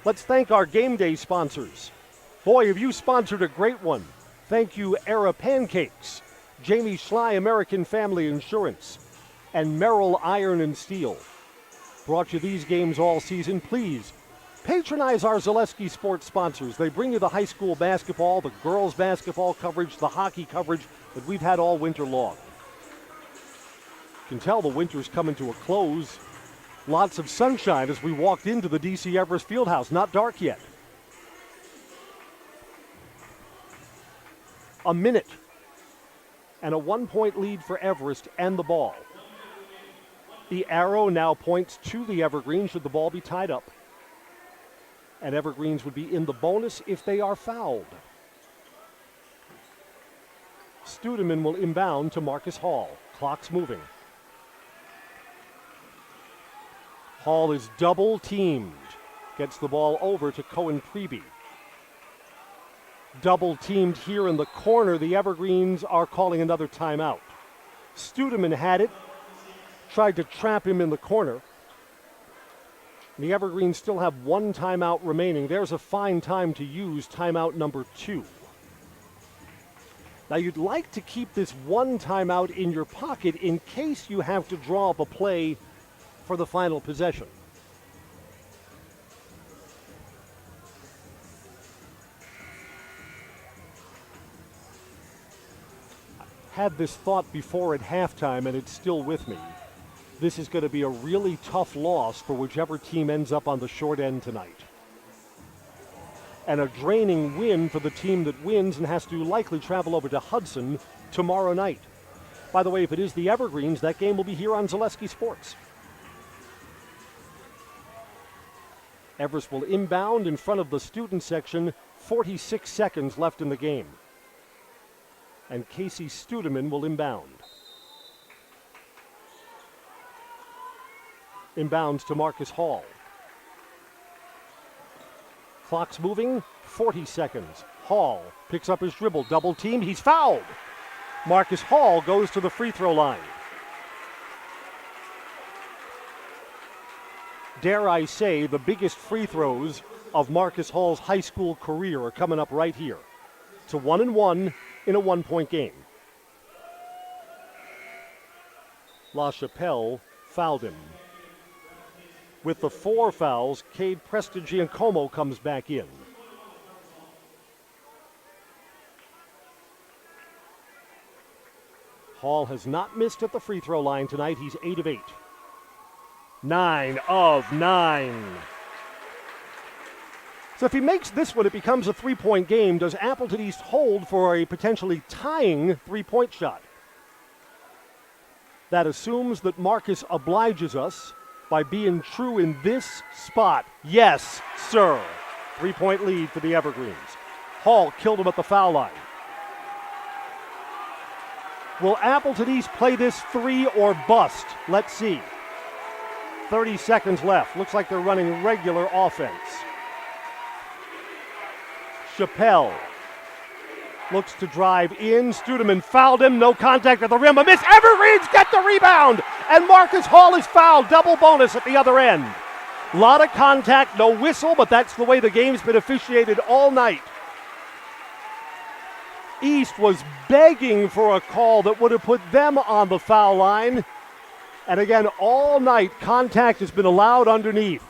Let's thank our game day sponsors. Boy, have you sponsored a great one. Thank you, Era Pancakes, Jamie Schley American Family Insurance, and Merrill Iron and Steel. Brought you these games all season. Please patronize our Zaleski Sports sponsors. They bring you the high school basketball, the girls basketball coverage, the hockey coverage that we've had all winter long. You can tell the winter's coming to a close. Lots of sunshine as we walked into the DC Everest Fieldhouse. Not dark yet. A minute and a 1-point lead for Everest and the ball. The arrow now points to the Evergreens should the ball be tied up. And Evergreens would be in the bonus if they are fouled. Studeman will inbound to Marcus Hall. Clock's moving. Hall is double teamed. Gets the ball over to Cohen Pregame. Double teamed here in the corner. The Evergreens are calling another timeout. Studeman had it. Tried to trap him in the corner. The Evergreens still have 1 timeout remaining. There's a fine time to use timeout number 2. Now you'd like to keep this 1 timeout in your pocket in case you have to draw up a play for the final possession. I had this thought before at halftime, and it's still with me. This is going to be a really tough loss for whichever team ends up on the short end tonight. And a draining win for the team that wins and has to likely travel over to Hudson tomorrow night. By the way, if it is the Evergreens, that game will be here on Zaleski Sports. Everest will inbound in front of the student section. 46 seconds left in the game. And Casey Studeman will inbound. Inbounds to Marcus Hall. Clock's moving, 40 seconds. Hall picks up his dribble, double team, he's fouled. Marcus Hall goes to the free throw line. Dare I say, the biggest free throws of Marcus Hall's high school career are coming up right here. It's a 1-and-1 in a 1-point game. La Chapelle fouled him. With the 4 fouls, Cade Prestigiacomo comes back in. Hall has not missed at the free throw line tonight. He's 8 of 8. 9 of 9. So if he makes this one, it becomes a 3-point game. Does Appleton East hold for a potentially tying 3-point shot? That assumes that Marcus obliges us by being true in this spot. Yes, sir. 3-point lead for the Evergreens. Hall killed him at the foul line. Will Appleton East play this 3 or bust? Let's see. 30 seconds left. Looks like they're running regular offense. Chappelle looks to drive in. Studeman fouled him. No contact at the rim. A miss. Evergreens get the rebound. And Marcus Hall is fouled. Double bonus at the other end. A lot of contact. No whistle, but that's the way the game's been officiated all night. East was begging for a call that would have put them on the foul line. And again, all night, contact has been allowed underneath.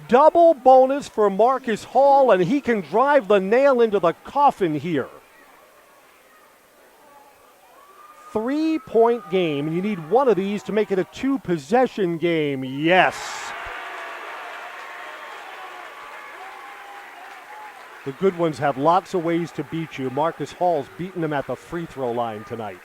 Double bonus for Marcus Hall, and he can drive the nail into the coffin here. 3-point game, and you need one of these to make it a 2-possession game. Yes. The good ones have lots of ways to beat you. Marcus Hall's beaten them at the free throw line tonight.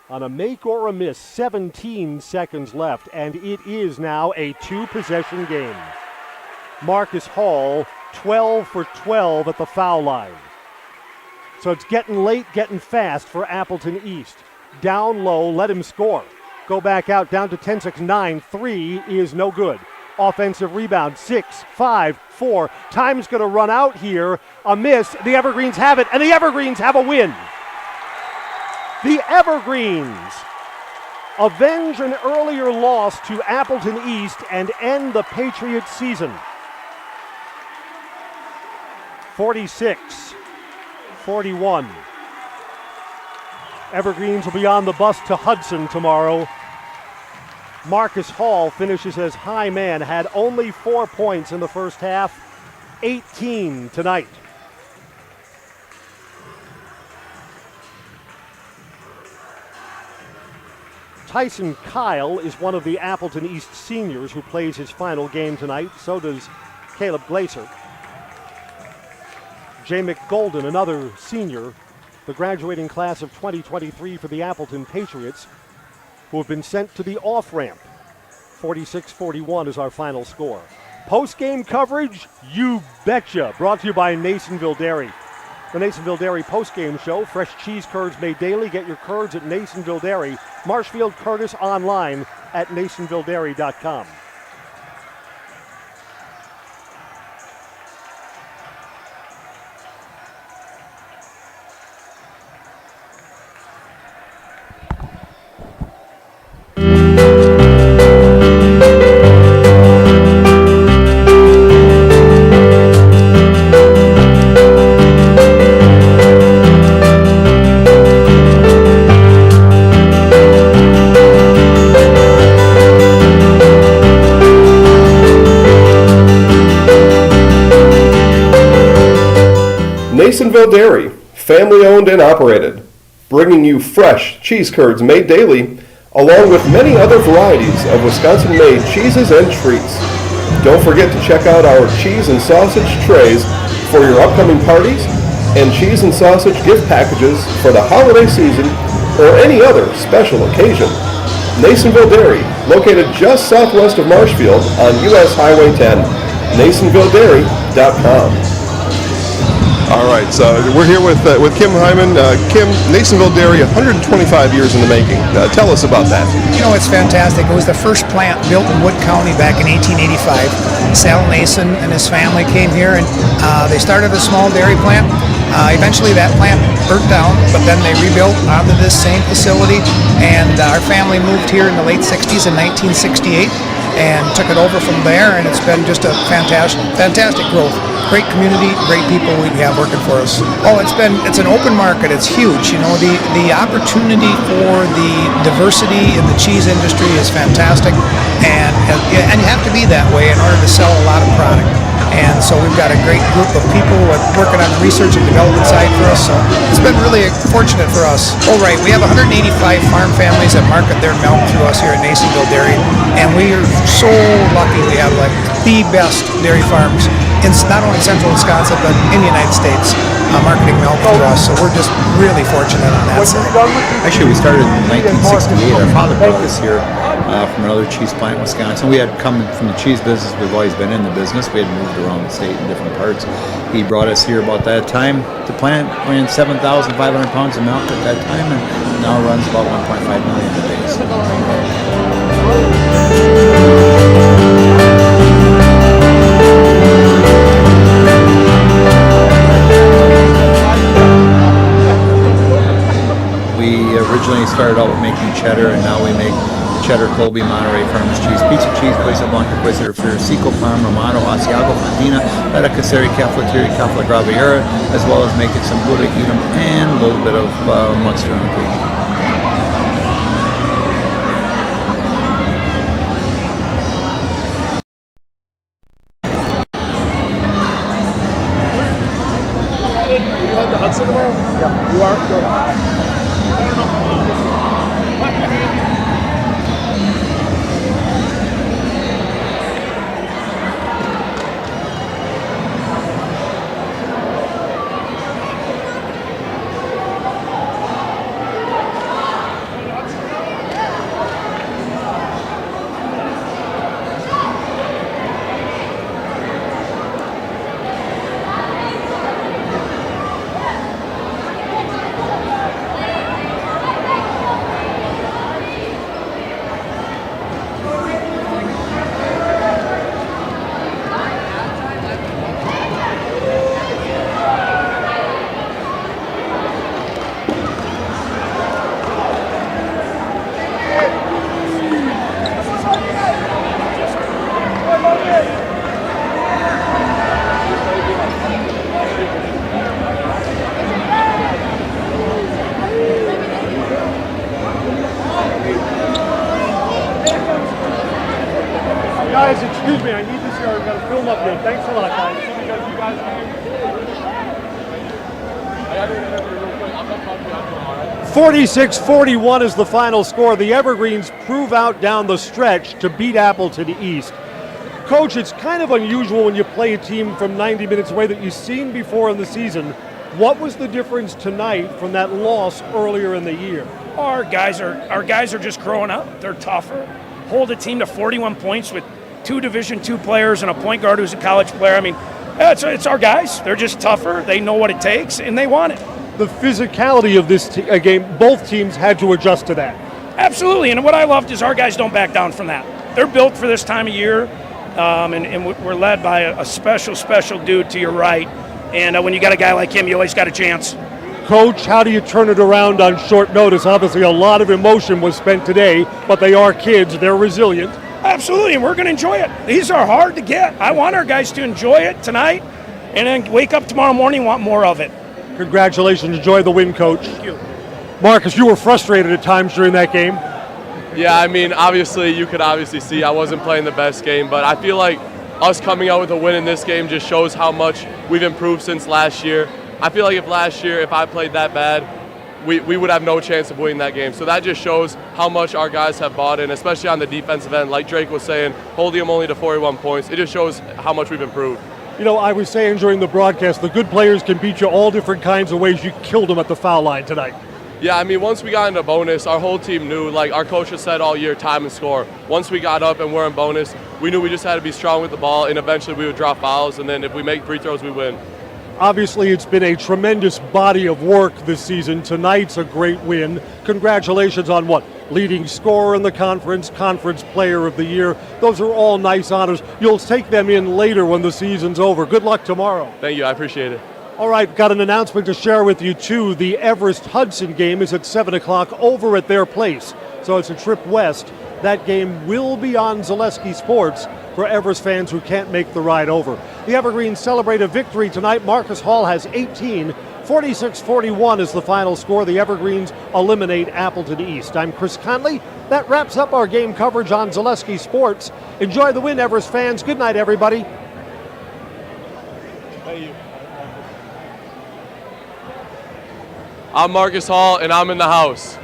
On a make or a miss, 17 seconds left, and it is now a 2-possession game. Marcus Hall, 12 for 12 at the foul line. So it's getting late, getting fast for Appleton East. Down low, let him score. Go back out, down to 10 seconds, 9, 3 is no good. Offensive rebound, 6, 5, 4. Time's going to run out here. A miss, the Evergreens have it, and the Evergreens have a win. The Evergreens avenge an earlier loss to Appleton East and end the Patriots season. 46-41. Evergreens will be on the bus to Hudson tomorrow. Marcus Hall finishes as high man, had only 4 points in the first half, 18 tonight. Tyson Kyle is one of the Appleton East seniors who plays his final game tonight. So does Caleb Glaser. Jay McGolden, another senior, the graduating class of 2023 for the Appleton Patriots, who have been sent to the off-ramp. 46-41 is our final score. Post-game coverage, you betcha. Brought to you by Nasonville Dairy. The Nasonville Dairy post-game show. Fresh cheese curds made daily. Get your curds at Nasonville Dairy. Marshfield Curtis online at NasonvilleDairy.com. Nasonville Dairy, family owned and operated, bringing you fresh cheese curds made daily, along with many other varieties of Wisconsin-made cheeses and treats. Don't forget to check out our cheese and sausage trays for your upcoming parties and cheese and sausage gift packages for the holiday season or any other special occasion. Nasonville Dairy, located just southwest of Marshfield on US Highway 10, NasonvilleDairy.com. All right, so we're here with Kim Hyman. Kim, Nasonville Dairy, 125 years in the making. Tell us about that. You know, it's fantastic. It was the first plant built in Wood County back in 1885. Sal Nason and his family came here, and they started a small dairy plant. Eventually that plant burnt down, but then they rebuilt onto this same facility, and our family moved here in the late 60s in 1968. and took it over from there, and it's been just a fantastic growth. Great community, great people we have working for us. Oh, it's an open market. It's huge. You know, the opportunity for the diversity in the cheese industry is fantastic, and you have to be that way in order to sell a lot of product. And so we've got a great group of people working on the research and development side for us. So it's been really fortunate for us. Oh, right. We have 185 farm families that market their milk through us here at Nasonville Dairy. And we are so lucky we have like the best dairy farms in not only central Wisconsin, but in the United States marketing milk through us. So we're just really fortunate on that side. Actually, we started in 1968. Our father brought us here from another cheese plant in Wisconsin. We had come from the cheese business. We've always been in the business. We had moved around the state in different parts. He brought us here about that time. The plant ran 7,500 pounds of milk at that time, and now runs about 1.5 million a day. We originally started out with making cheddar, and now we make cheddar, Colby, Monterey Farmers cheese, pizza cheese, Queso Blanco, Queso Refrier, Seco, Parma, Romano, Asiago, Fontina, Feta Caseri, Cafetieri, Cafla Graviera, as well as making some Gouda Edam and a little bit of Munster on the cream. Yeah, you are. Good. 46-41 is the final score. The Evergreens prove out down the stretch to beat Appleton East. Coach, it's kind of unusual when you play a team from 90 minutes away that you've seen before in the season. What was the difference tonight from that loss earlier in the year? Our guys are just growing up. They're tougher. Hold a team to 41 points with 2 Division II players and a point guard who's a college player. I mean, it's our guys. They're just tougher. They know what it takes, and they want it. The physicality of this game, both teams had to adjust to that. Absolutely, and what I loved is our guys don't back down from that. They're built for this time of year, and we're led by a special dude to your right. And when you got a guy like him, you always got a chance. Coach, how do you turn it around on short notice? Obviously, a lot of emotion was spent today, but they are kids. They're resilient. Absolutely, and we're going to enjoy it. These are hard to get. I want our guys to enjoy it tonight, and then wake up tomorrow morning and want more of it. Congratulations. Enjoy the win, Coach. Thank you. Marcus, you were frustrated at times during that game. Yeah, I mean, obviously, you could obviously see I wasn't playing the best game, but I feel like us coming out with a win in this game just shows how much we've improved since last year. I feel like if last year, if I played that bad, we would have no chance of winning that game. So that just shows how much our guys have bought in, especially on the defensive end. Like Drake was saying, holding them only to 41 points, it just shows how much we've improved. You know, I was saying during the broadcast, the good players can beat you all different kinds of ways. You killed them at the foul line tonight. Yeah, I mean, once we got into bonus, our whole team knew, like our coach has said all year, time and score. Once we got up and we're in bonus, we knew we just had to be strong with the ball, and eventually we would draw fouls, and then if we make free throws, we win. Obviously, it's been a tremendous body of work this season. Tonight's a great win. Congratulations on what? Leading scorer in the conference player of the year. Those are all nice honors. You'll take them in later when the season's over. Good luck tomorrow. Thank you, I appreciate it. All right, got an announcement to share with you too. The Everest Hudson game is at 7 o'clock over at their place. So it's a trip west That game will be on Zaleski Sports for Everest fans who can't make the ride over. The Evergreens celebrate a victory tonight. Marcus Hall has 18. 46-41 is the final score. The Evergreens eliminate Appleton East. I'm Chris Conley. That wraps up our game coverage on Zaleski Sports. Enjoy the win, Everest fans. Good night, everybody. I'm Marcus Hall, and I'm in the house.